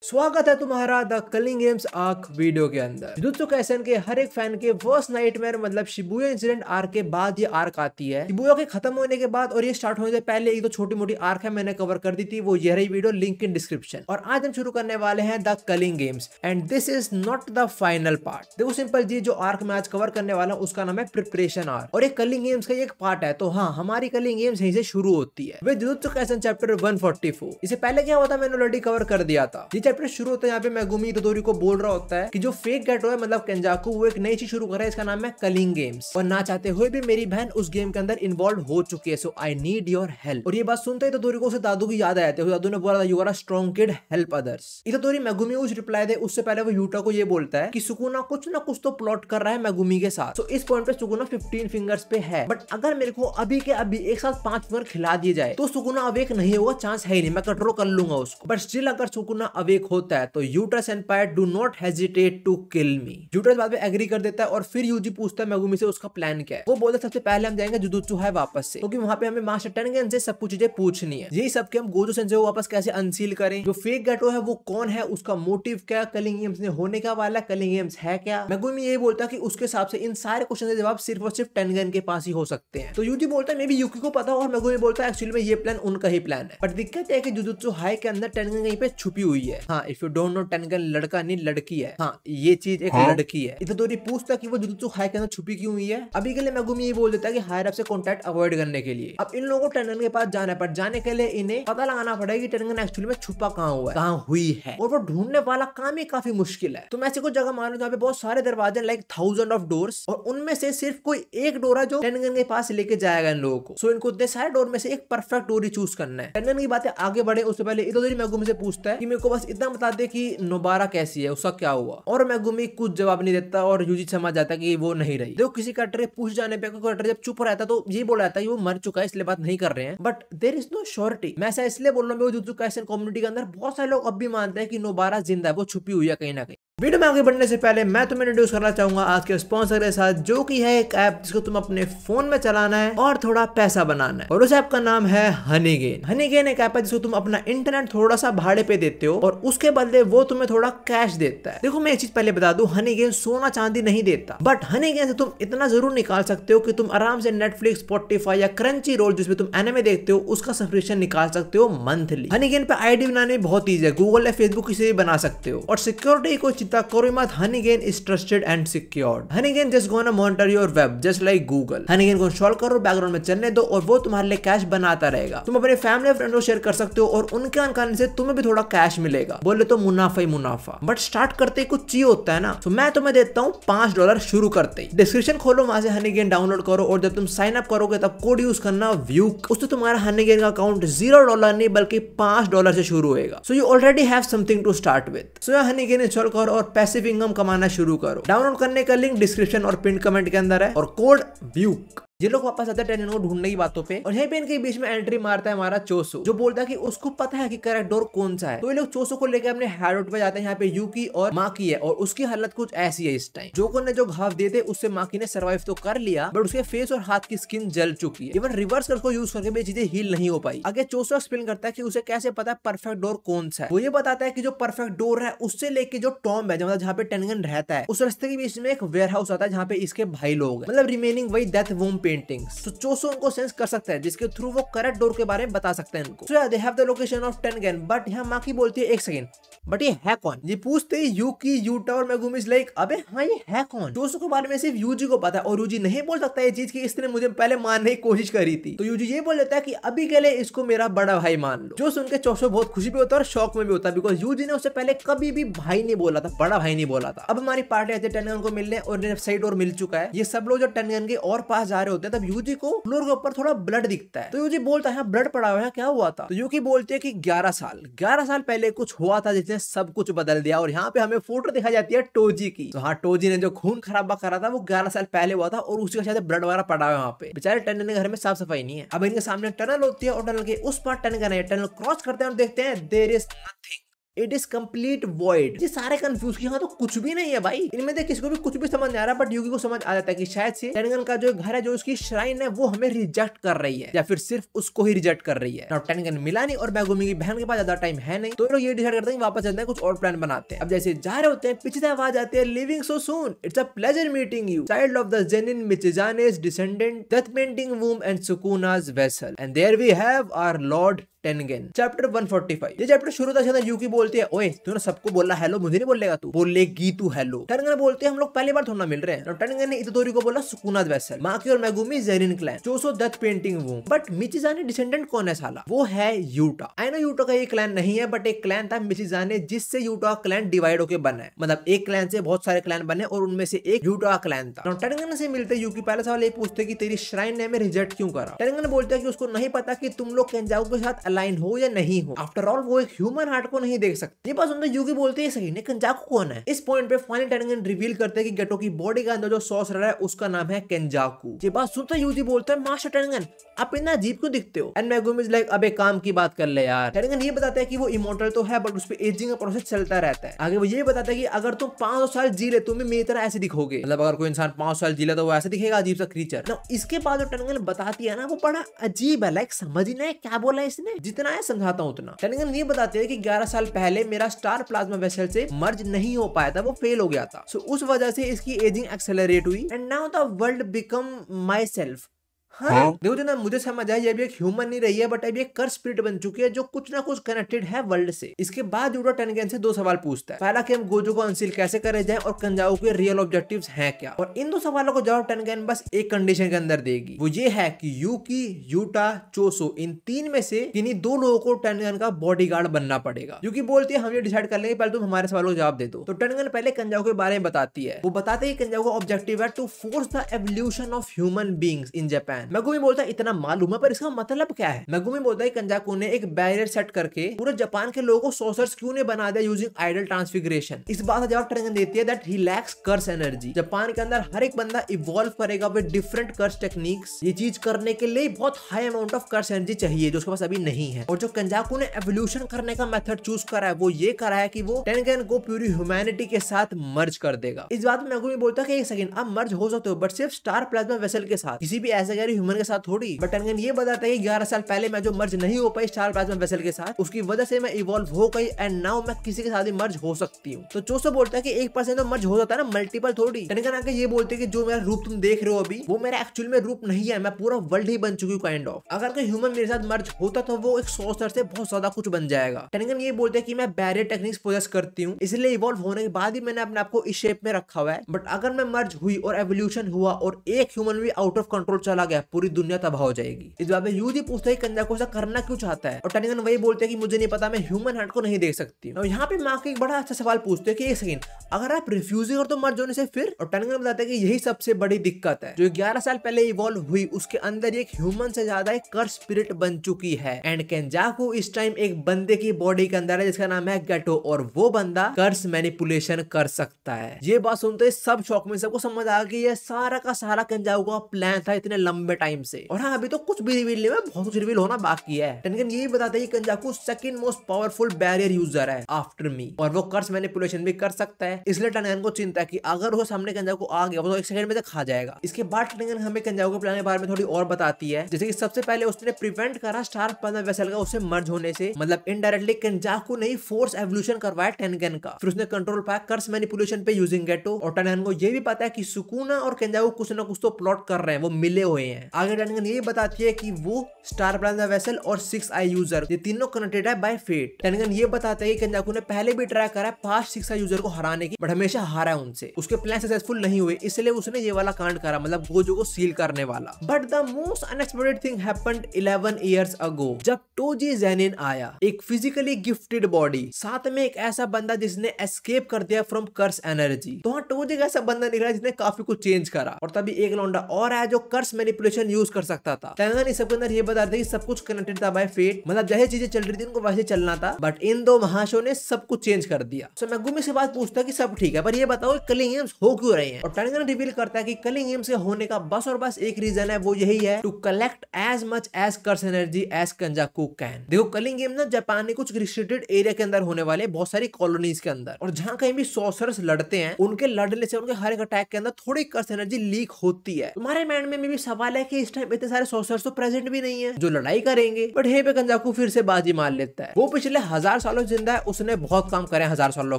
स्वागत है तुम्हारा the culling games arc video के अंदर। जुजुत्सु काइसेन के हर एक फैन के वर्स्ट नाइटमेयर मतलब शिबुया इंसिडेंट आर्क के बाद ये आर्क आती है। शिबुया के खत्म होने के बाद और ये स्टार्ट होने से पहले एक तो छोटी मोटी आर्क है, मैंने कवर कर दी थी, वो ये रही वीडियो, लिंक इन डिस्क्रिप्शन। और आज हम शुरू करने वाले हैं the culling games and this is not the final part. देखो सिंपल जी, जो आर्क मैं आज कवर करने वाला हूँ उसका नाम है प्रिपरेशन आर्क और ये कलिंग गेम्स का एक पार्ट है। तो हाँ, हमारी कलिंग गेम्स यहीं से शुरू होती है विद जुजुत्सु काइसेन चैप्टर 144। इससे पहले क्या हुआ था मैंने ऑलरेडी कवर कर दिया था। ये चैप्टर शुरू होता है यहाँ पे मेगुमी इतोदोरी को बोल रहा होता है कि जो फेक गेटो है मतलब केंजाकू, वो एक नई चीज शुरू कर रहा है, इसका नाम है कलिंग गेम्स और ना चाहते हुए भी मेरी बहन उस गेम के अंदर इन्वॉल्व हो चुकी है, सो आई नीड योर हेल्प। और ये बात सुनते ही इतोदोरी को उसे दादू की याद आ जाती है। दादू ने बोला था you are a strong kid, help others. Itadori Megumi को रिप्लाई दे उससे पहले वो यूटा को ये बोलता है कि सुकुना कुछ ना कुछ तो प्लॉट कर रहा है मेगुमी के साथ। तो इस पॉइंट पे सुकुना 15 फिंगर्स पे है, बट अगर मेरे को अभी के अभी एक साथ 5 फिंगर खिला दिए जाए तो सुकुना अवेक नहीं होगा, चांस है ही नहीं, मैं कंट्रोल कर लूंगा उसको। बट स्टिल अगर सुकुना अवेक होता है तो Yuta senpai do not hesitate to kill me. Yuta इस बात पे एग्री कर देता है और फिर यूजी पूछता है मेगुमी से उसका प्लान क्या है। वो बोलता है सबसे पहले हम जाएंगे जुजुत्सु हाई वापस से, क्योंकि वहां पे हमें मास्टर टेनगेन से सब कुछ चीजें पूछनी है। यही सब के हम गोजो सेंसेई को वापस कैसे अनसील करें, जो फेक गेटो है वो कौन है, उसका मोटिव क्या, कलिंग गेम्स ने होने का वाला, कलिंग गेम्स है क्या। मेगुमी यही बोलता है कि उसके हिसाब से इन सारे क्वेश्चन के जवाब सिर्फ और सिर्फ टेनगेन के पास ही हो सकते हैं। तो यूजी बोलता है मे बी यूकी को पता हो, और मेगुमी बोलता है एक्चुअली में ये प्लान उनका ही प्लान है। बट दिक्कत है कि जुजुत्सु हाई के अंदर टेनगेन कहीं पे छुपी हुई है। हाँ, इफ यू डोंट नो, टेनगेन लड़का नहीं लड़की है। हाँ, ये चीज एक लड़की है। इतोदोरी पूछता है कि वो जुजुत्सु हाई के अंदर छुपी क्यों हुई है। अभी के लिए मेगुमी ये बोल देता है कि हायर अप से कांटेक्ट अवॉइड करने के लिए। अब इन लोगों को टेनगेन के पास जाना है, पर जाने के लिए इन्हें पता लगाना पड़ेगा कि टेनगेन एक्चुअली में छुपा कहाँ हुआ है, कहाँ हुई है, और वो ढूंढने वाला काम ही काफी मुश्किल है। तो मैं ऐसी कुछ जगह मान लूं जहाँ पे बहुत सारे दरवाजे लाइक 1000 ऑफ डोर्स, और उनमें से सिर्फ कोई एक डोर है जो टेनगेन के पास लेके जाएगा इन लोगों को। सो इनको इतने सारे डोर में से एक परफेक्ट डोर ही चूज करना है। टेनगेन की बातें आगे बढ़े उससे पहले इतोदोरी मेगुमी से पूछता है कि मेरे को बस इतना बता दे कि नोबारा कैसी है, उसका क्या हुआ। और मेगुमी कुछ जवाब नहीं देता और यूजी समझ जाता है कि वो नहीं रही। देखो किसी कैरेक्टर के पूछ जाने पे कैरेक्टर जब चुप रहता है तो ये बोला जाता है कि वो मर चुका है इसलिए बात नहीं कर रहे हैं, but there is no surety. मैं ऐसा इसलिए बोल रहा हूँ, जुजुत्सु काइसेन कम्युनिटी के अंदर बहुत सारे लोग अब भी मानते हैं कि नोबारा जिंदा है, वो छुपी हुई है कहीं ना कहीं। वीडियो में आगे बढ़ने से पहले मैं तुम्हें इंट्रोड्यूस करना चाहूंगा आज के स्पॉन्सर के साथ, जो कि है एक ऐप जिसको तुम अपने फोन में चलाना है और थोड़ा पैसा बनाना है, और उस ऐप का नाम है हनीगेन। हनीगेन एक ऐप है जिसको तुम अपना इंटरनेट थोड़ा सा भाड़े पे देते हो और उसके बदले वो तुम्हें थोड़ा कैश देता है। देखो मैं एक चीज पहले बता दूं, हनीगेन सोना चांदी नहीं देता, बट हनीगेन से तुम इतना जरूर निकाल सकते हो कि तुम आराम से नेटफ्लिक्स, स्पॉटिफाई या क्रंची रोल जिसमें तुम एनिमे देखते हो उसका सब्सक्रिप्शन निकाल सकते हो मंथली। हनीगेन पे आईडी बनाने बहुत ईजी है, गूगल या फेसबुक किसी भी बना सकते हो। और सिक्योरिटी को चिंता करो मत, Honeygain is trusted and secured. Honeygain just gonna monitor your web just like Google. Honeygain को इंस्टॉल करो, बैकग्राउंड में चलने दो और वो तुम्हारे लिए कैश बनाता रहेगा। तुम अपने फैमिली और फ्रेंड को शेयर कर सकते हो और उनके अनकाने से तुम्हें भी थोड़ा कैश मिलेगा। बोले तो मुनाफा ही मुनाफा, बट स्टार्ट करते ही कुछ चाहिए होता है ना। तो मैं तुम्हें देता हूँ $5 शुरू करते ही। डिस्क्रिप्शन खोलो, वहां से हनीगेन डाउनलोड करो और जब तुम साइन अप करोगे तब कोड यूज करना व्यूक। उससे तुम्हारा हनीगेन का अकाउंट $0 नहीं बल्कि $5 से शुरू होएगा। So you already have something to start with. So Honeygain install करो और पैसिव इनकम कमाना शुरू करो। डाउनलोड करने का लिंक डिस्क्रिप्शन और पिन कमेंट के अंदर है और कोड व्यूक। ये लोग वापस आते हैं टेनगेन को ढूंढने की बातों पे, और यहीं पे इनके बीच में एंट्री मारता है हमारा चोसो, जो बोलता है कि उसको पता है कि करेक्ट डोर कौन सा है। तो ये लोग चोसो को लेकर अपने हाइडआउट पे जाते हैं। यहाँ पे यूकी और माकी है और उसकी हालत कुछ ऐसी है इस टाइम। जोको ने जो घाव दिए थे उससे माकी ने सर्वाइव तो कर लिया, बट उसके फेस और हाथ की स्किन जल चुकी है। इवन रिवर्स कर्स को यूज करके भी चीजें हील नहीं हो पाई। आगे चोसो एक्सप्लेन करता है कि उसे कैसे पता है परफेक्ट डोर कौन सा है। वो ये बताता है कि जो परफेक्ट डोर है उससे लेके जो टॉम्ब है जहां पे टेनगेन रहता है, उस रास्ते के बीच में एक वेयर हाउस आता है जहाँ पे इसके भाई लोग हैं, मतलब रिमेनिंग वही डेथ वूम पेंटिंग्स। चोसो उनको सेंस कर सकता है जिसके थ्रू वो करेक्ट डोर के बारे में बता सकते हैं इनको। So they have the location of Tengen, but यहाँ माकी बोलती है एक सेकंड, बट ये है कौन। ये पूछते ही यूकी, यूटा और मेगुमी इज लाइक अबे हाँ ये है कौन। चोसो के बारे में सिर्फ यूजी को पता है और यूजी नहीं बोल सकता ये चीज कि इसने मुझे पहले मारने की कोशिश करी थी। तो यूजी ये बोल देता है कि अभी के लिए इसको मेरा बड़ा भाई मान लो। जो सुन के चोसो बहुत खुशी भी होता है और शौक में भी होता है, बिकॉज यूजी ने उससे पहले कभी भी भाई नहीं बोला था, बड़ा भाई नहीं बोला था। अब हमारी पार्टी आती है टेनगेन को मिलने और साइड और मिल चुका है। ये सब लोग जो टेनगेन के और पास जा रहे होते हैं तब यूजी को फ्लोर के ऊपर थोड़ा ब्लड दिखता है। तो यूजी बोलता है ब्लड पड़ा हुआ है, क्या हुआ था। तो यूकी बोलते है कि 11 साल पहले कुछ हुआ था जिसने सब कुछ बदल दिया। और यहाँ पे हमें फोटो दिखाई जाती है टोजी की। तो हाँ, टोजी ने जो खून खराबा करा था वो 11 साल पहले हुआ था और उसी का शायद ब्लड वगैरह पड़ा हुआ है वहाँ पे। बेचारे टेनगेन के घर में साफ सफाई नहीं है। अब इनके सामने टनल होती है और टनल के उस पार टेनगेन है। टनल क्रॉस करते हैं और देखते हैं there is nothing. It is complete void. ये सारे कंफ्यूज कि हाँ तो कुछ भी नहीं है भाई, इनमें से किसी को भी कुछ भी समझ नहीं आ रहा, बट यूगी को समझ आ जाता है कि शायद से टेनगन का जो घर है, जो उसकी श्राइन है, वो हमें रिजेक्ट कर रही है या फिर सिर्फ उसको ही रिजेक्ट कर रही है। टेनगन मिला नहीं और मेगुमी की बहन के पास ज्यादा टाइम है नहीं, तो लोग ये डिसाइड करते हैं वापस चलते हैं, कुछ और प्लान बनाते हैं। अब जैसे जा रहे होते हैं पीछे से आवाज आती है living so soon, it's a pleasure meeting you, child of the Zenin Michizane's descendant, death painting womb and Sukuna's vessel, and there we have our Lord Tengen. Chapter 145। ये चैप्टर शुरू था यूकी बोलती है ओए तूने सबको बोला हेलो, मुझे नहीं बोलेगा तू, बोलेगी तू हेलो। टेनगन बोलते हैं हम लोग पहली बार थोड़ा मिल रहे हैं। टेनगन ने इतोरी को बोला सुकुनाज वेसल, माकी और Megumi Zenin clan, Choso death painting womb. But Michizane descendant कौन है साला? वो है यूटा। आई नो यूटा का ये क्लैन नहीं है, बट एक क्लैन था मिचिजाने जिससे यूटा क्लैन डिवाइड होकर बना है, मतलब एक क्लैन से बहुत सारे क्लैन बने और उनमें से एक यूटा क्लैन था। टेनगन से मिलते यूकी पहला सवाल ये पूछते कि तेरी श्राइन ने हमें रिजेक्ट क्यों करा। टेनगन बोलते हैं कि उसको नहीं पता कि तुम लोग केंजाकू के साथ अलाइन हो या नहीं हो, आफ्टर ऑल वो एक ह्यूमन हार्ट को नहीं देख सकते। ये बात सुनते यूकी बोलते हैं सही ने केंजाकू कौन है। इस पॉइंट पे फाइनली टेनगन रिवील करते हैं कि गेटो की बॉडी के अंदर जो सॉर्सरर है उसका नाम है केंजाकू। ये बात सुनते यूकी बोलता है मास्टर टेनगन आप इतना अजीब क्यों दिखते हो? एंड मेगुमी इज लाइक अबे काम की बात कर ले यार। टेनगन ये बताता है कि वो इमोर्टल तो है बट उस पे एजिंग का प्रोसेस चलता रहता है। आगे वो ये बताता है कि अगर तुम 500 साल जी ले तुम भी मेरी तरह ऐसे दिखोगे, मतलब अगर कोई इंसान 500 साल जी ले तो वो ऐसे दिखेगा अजीब सा क्रीचर ना। इसके बाद जो टेनगन बताती है ना वो बड़ा अजीब है, लाइक समझ ही नहीं क्या बोला इसने, जितना है समझाता हूं उतना। टेनगन ये बताते हैं कि 11 साल पहले मेरा स्टार प्लाज्मा वेसल से मर्ज नहीं हो पाया था, वो फेल हो गया था। सो उस वजह से इसकी एजिंग एक्सेलरेट हुई and now the world become my self. हाँ देखो जो ना मुझे समझ आया, ये भी एक ह्यूमन नहीं रही है बट अभी एक कर्स स्पिरिट बन चुकी है जो कुछ ना कुछ कनेक्टेड है वर्ल्ड से। इसके बाद यूटा टेनगन से 2 सवाल पूछता है। पहला कि हम गोजो को अनसील कैसे करे जाए और केंजाकू के रियल ऑब्जेक्टिव्स हैं क्या, और इन 2 सवालों को जवाब टेनगन बस एक कंडीशन के अंदर देगी, वो ये है कि यूकी, यूटा, चोसो इन 3 में से किन्हीं 2 लोगों को टेनगन का बॉडीगार्ड बनना पड़ेगा। यूकी बोलती है हम ये डिसाइड कर लेंगे, पहले तुम हमारे सवालों का जवाब दे दो। तो टेनगन पहले केंजाकू के बारे में बताती है। वो बताते हैं केंजाकू का ऑब्जेक्टिव है to force the evolution of human beings in Japan. Megumi बोलता है मालूम है पर इसका मतलब क्या है। मेगुमी बोलता है केंजाकू ने एक बैरियर सेट करके पूरे जापान के लोगों को सॉर्सर्स क्यों ने बना दिया यूजिंग आइडल ट्रांसफिगरेशन। इस बात का जवाब टेनगन देती है that he lacks curse energy. Japan के अंदर हर एक बंदा इवॉल्व करेगा विद डिफरेंट कर्स टेक्निक्स। ये चीज करने के लिए बहुत high amount of curse energy चाहिए जो उसके पास अभी नहीं है। और जो केंजाकू ने एवोल्यूशन करने का मेथड चूज करा है वो ये करा है कि वो टेनगन को पूरी ह्यूमैनिटी के साथ मर्ज कर देगा। इस बात में मेगुमी बोलता है कि एक सेकंड आप मर्ज हो सकते हो बट सिर्फ स्टार प्लाज्मा वेसल के साथ, किसी भी ऐसे गैर ह्यूमन के साथ थोड़ी। बट टेनगन ये बताता है कि 11 साल पहले मैं जो मर्ज नहीं हो पाई स्टार प्लाज्मा वेसल के साथ, उसकी वजह से मैं इवॉल्व हो गई एंड नाउ मैं किसी के साथ ही मर्ज हो सकती हूँ। तो चोसो बोलता है कि 1% तो मर्ज हो जाता है ना, मल्टीपल थोड़ी। टेनगन आके ये बोलते हैं कि जो मेरा रूप तुम देख रहे हो अभी वो मेरा एक्चुअल में रूप नहीं है, मैं पूरा वर्ल्ड ही बन चुकी हूँ काइंड ऑफ। अगर कोई ह्यूमन मेरे साथ मर्ज होता तो वो एक सॉर्सर से बहुत ज्यादा कुछ बन जाएगा। टेनगन ये बोलते हैं कि मैं बैरियर टेक्निक्स पोजेस करती हूँ, इसलिए इवॉल्व होने के बाद ही मैंने अपने आप को इस शेप में रखा हुआ है। बट अगर मैं मर्ज हुई और एवोल्यूशन हुआ और एक ह्यूमन भी आउट ऑफ कंट्रोल चला गया, पूरी दुनिया तबाह हो जाएगी। इस बात में यूजी पूछता है केंजाकू ऐसा करना क्यों चाहता है, और टेनगन वही बोलते हैं कि मुझे नहीं पता, मैं ह्यूमन हार्ट को नहीं देख सकती। और यहाँ पे माँ एक बड़ा अच्छा सवाल पूछते हैं कि एक सेकंड अगर आप रिफ्यूज कर तो मर्ज होने से फिर, और टेनगन बताते हैं कि यही सबसे बड़ी दिक्कत है। जो 11 साल पहले इवॉल्व हुई उसके अंदर एक ह्यूमन से ज्यादा एक कर्स स्पिरिट बन चुकी है एंड केंजाकू इस टाइम एक बंदे की बॉडी के अंदर है जिसका नाम है गेटो, और वो बंदा कर्स मैनिपुलेशन कर सकता है। ये बात सुनते सब शौक में सबको समझ आ गई ये सारा का सारा केंजाकू का प्लान था इतने लंबे टाइम से। और हाँ अभी तो कुछ भी रिवील नहीं हुआ, बहुत कुछ रिवील होना बाकी है। टेनगन यही बताता है कि Kenjaku second most powerful barrier user है आफ्टर मी, और वो कर्स मैनिपुलेशन भी कर सकता है। इसलिए टेनगन को चिंता है कि अगर वो सामने केंजाकू आ गया वो तो 1 सेकंड में तो खा जाएगा। इसके बाद टेनगन हमें केंजाकू के प्लान के बारे में थोड़ी और बताती है, जैसे कि सबसे पहले उसने प्रिवेंट करा स्टार प्लाज्मा वेसल का उससे मर्ज होने से, मतलब इनडायरेक्टली केंजाकू ने फोर्स एवोल्यूशन करवाया टेनगन का। फिर उसने कंट्रोल पाया कर्स मैनिपुलेशन पे यूजिंग गेटो, और टेनगन को ये भी पता है कि सुकुना और केंजाकू कुछ ना कुछ तो प्लॉट कर रहे हैं, वो मिले हुए हैं। आगे टेनगन ये बताती है कि वो स्टार प्लाज्मा वेसल और 6 आई यूजर ये तीनों कनेक्टेड है बाय फेट। टेनगन ये बताता है कि केंजाकू ने पहले भी ट्राई करा है 5 6 आई यूजर को हराने की, बट हमेशा हारा है उनसे, उसके प्लान सक्सेसफुल नहीं हुए, इसलिए उसने ये वाला कांड करा, मतलब गोजो को सील करने वाला। But the most unexpected thing happened 11 years ago, जब टोजी जेनिन आया, एक फिजिकली गिफ्टेड बॉडी, साथ में एक ऐसा बंदा जिसने एस्केप कर दिया फ्रॉम कर्स एनर्जी। तो हाँ टोजी का ऐसा बंदा निकला जिसने काफी कुछ चेंज करा, और तभी एक लौंडा और आया जो कर्स मैनिपुलेशन मैनिपुलेशन यूज कर सकता था। टेंगन इस सब के अंदर ये बता रहे थे सब कुछ कनेक्टेड था बाय फेट, मतलब जैसे चीजें चल रही थी उनको वैसे चलना था, बट इन दो महाशयों ने सब कुछ चेंज कर दिया। तो मेगुमी से बात पूछता है कि सब ठीक है पर ये बताओ कलिंग गेम्स हो क्यों रहे हैं, और टेंगन रिवील करता है कि कलिंग गेम्स के होने का बस और बस एक रीजन है, वो यही है to collect as much as curse energy as Kenjaku can. देखो कलिंग गेम ना जापान के कुछ रिस्ट्रिक्टेड एरिया के अंदर होने वाले बहुत सारी कॉलोनीज के अंदर, और जहां कहीं भी सॉर्सरर्स लड़ते हैं उनके लड़ने से उनके हर एक अटैक के अंदर थोड़ी कर्स एनर्जी लीक होती है। तुम्हारे माइंड में भी सवाल है कि इस टाइम इतने सारे सॉर्सरर्स तो प्रेजेंट भी नहीं है जो लड़ाई करेंगे, बट हे पे कंजाकू फिर से बाजी मार लेता है। वो पिछले 1000 सालों से जिंदा है, उसने बहुत काम करे 1000 सालों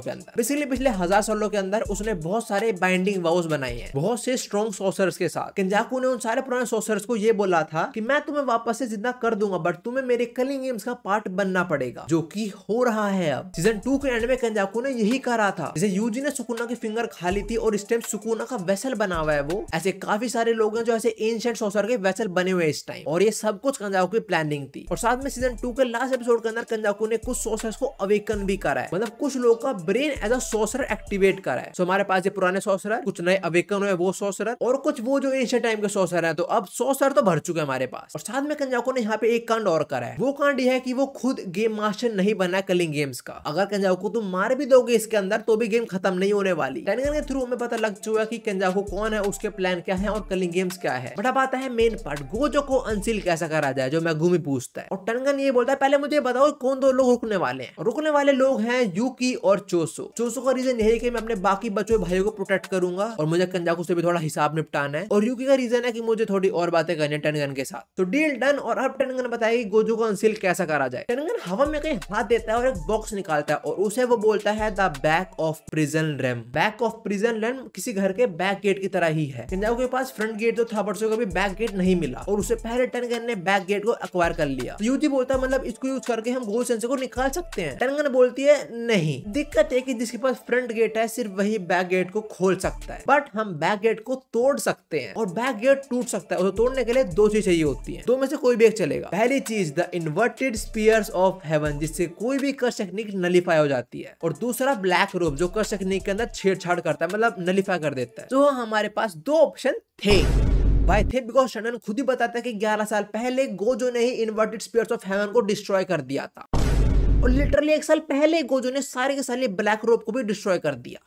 के अंदर। बेसिकली पिछले 1000 सालों के अंदर उसने बहुत सारे बाइंडिंग वाउस बनाए हैं बहुत से स्ट्रॉन्ग सॉर्सरर्स के साथ। कंजाकू ने उन सारे पुराने सॉर्सरर्स को ये बोला था कि मैं तुम्हें वापस से जिंदा कर दूंगा, बट तुम्हें मेरे कलिंग गेम्स का पार्ट बनना पड़ेगा, जो कि हो रहा है अब। सीजन 2 के एंड में कंजाकू ने यही कहा था। जैसे यूजी ने सुकुना की फिंगर खा ली थी और इस टाइम सुकुना का वेसल बना हुआ है, वो ऐसे काफी सारे लोग हैं जो ऐसे एंशिएंट सॉर्सरर के वेसल बने हुए इस टाइम, और ये सब कुछ कंजाकू की प्लानिंग थी। और साथ में सीजन 2 के लास्ट एपिसोड के अंदर कंजाकू ने कुछ सॉर्सरर्स को अवेकन भी करा है, मतलब कुछ लोगों का brain as a sorcerer activate करा है। सो हमारे पास ये पुराने सॉर्सरर, कुछ नए अवेकन हुए वो सॉर्सरर, और कुछ वो जो एंशिएंट टाइम के सॉर्सरर हैं। तो अब सॉर्सरर तो भर चुके हैं हमारे पास। और साथ में कंजाकू ने यहाँ पे एक कांड और करा है, वो कांड ये है कि वो खुद गेम मास्टर नहीं बना है कलिंग गेम्स का। अगर कंजाकू तुम मार भी दोगे इसके अंदर तो भी गेम खत्म नहीं होने वाली। टेंगन के थ्रू हमें पता लग चुका कि कंजाकू कौन है, उसके प्लान क्या है और कलिंग गेम्स क्या है। बट अब आता है मेन पार्ट, गोजो को अनसील कैसा करा जाए, जो मेगुमी पूछता है। और टेंगन ये बोलता है पहले मुझे बताओ कौन दो लोग रुकने वाले हैं। रुकने वाले लोग हैं यूकी और चोसो। चोसो का रीजन यही है कि मैं अपने बाकी बचे हुए भाइयों को प्रोटेक्ट करूंगा और मुझे कंजाकू से भी थोड़ा हिसाब निपटाना है, और यूकी का रीजन है कि मुझे थोड़ी और बातें करनी है टेंगन के साथ। तो डील डन। और अब टेंगन बताएगी गोजो को अनसील कैसा करा जाए। टेंगन हवा में कहीं हाथ देता है और एक बॉक्स निकालता है और उसे वो बोलता है the back of prison RAM. Back of prison RAM किसी घर के बैक गेट की तरह ही है। कंजाकू के पास फ्रंट गेट तो था बट उसे कभी बैक गेट नहीं मिला, और उससे पहले टेंगन ने बैक गेट को एक्वायर कर लिया। तो यूजी बोलता है मतलब इसको यूज करके हम गोल्ड सेंसर को निकाल सकते हैं। टेंगन बोलती है नहीं, दिक्कत है कि जिसके पास फ्रंट गेट है सिर्फ वही बैक गेट को खोल सकता है, बट हम बैक गेट को तोड़ सकते हैं और बैक गेट टूट सकता है। उसे तोड़ने के लिए दो चीज चाहिए होती है, दो में से कोई भी एक चलेगा। पहली चीज the inverted spears of heaven, जिससे कोई भी कर्स टेक्निक नलिफाई हो जाती है, और दूसरा ब्लैक रोब जो कर्स टेक्निक के अंदर छेड़छाड़ करता है, मतलब नलिफाई कर देता है। तो हमारे पास दो ऑप्शन थे। Why थे? बिकॉज टेंगन खुद ही बताता है कि 11 साल पहले गोजो ने ही इन्वर्टेड स्पीयर्स ऑफ हेवन को डिस्ट्रॉय कर दिया था, और लिटरली 1 साल पहले गोजो ने सारे के सारे ब्लैक रोब को भी डिस्ट्रॉय कर दिया।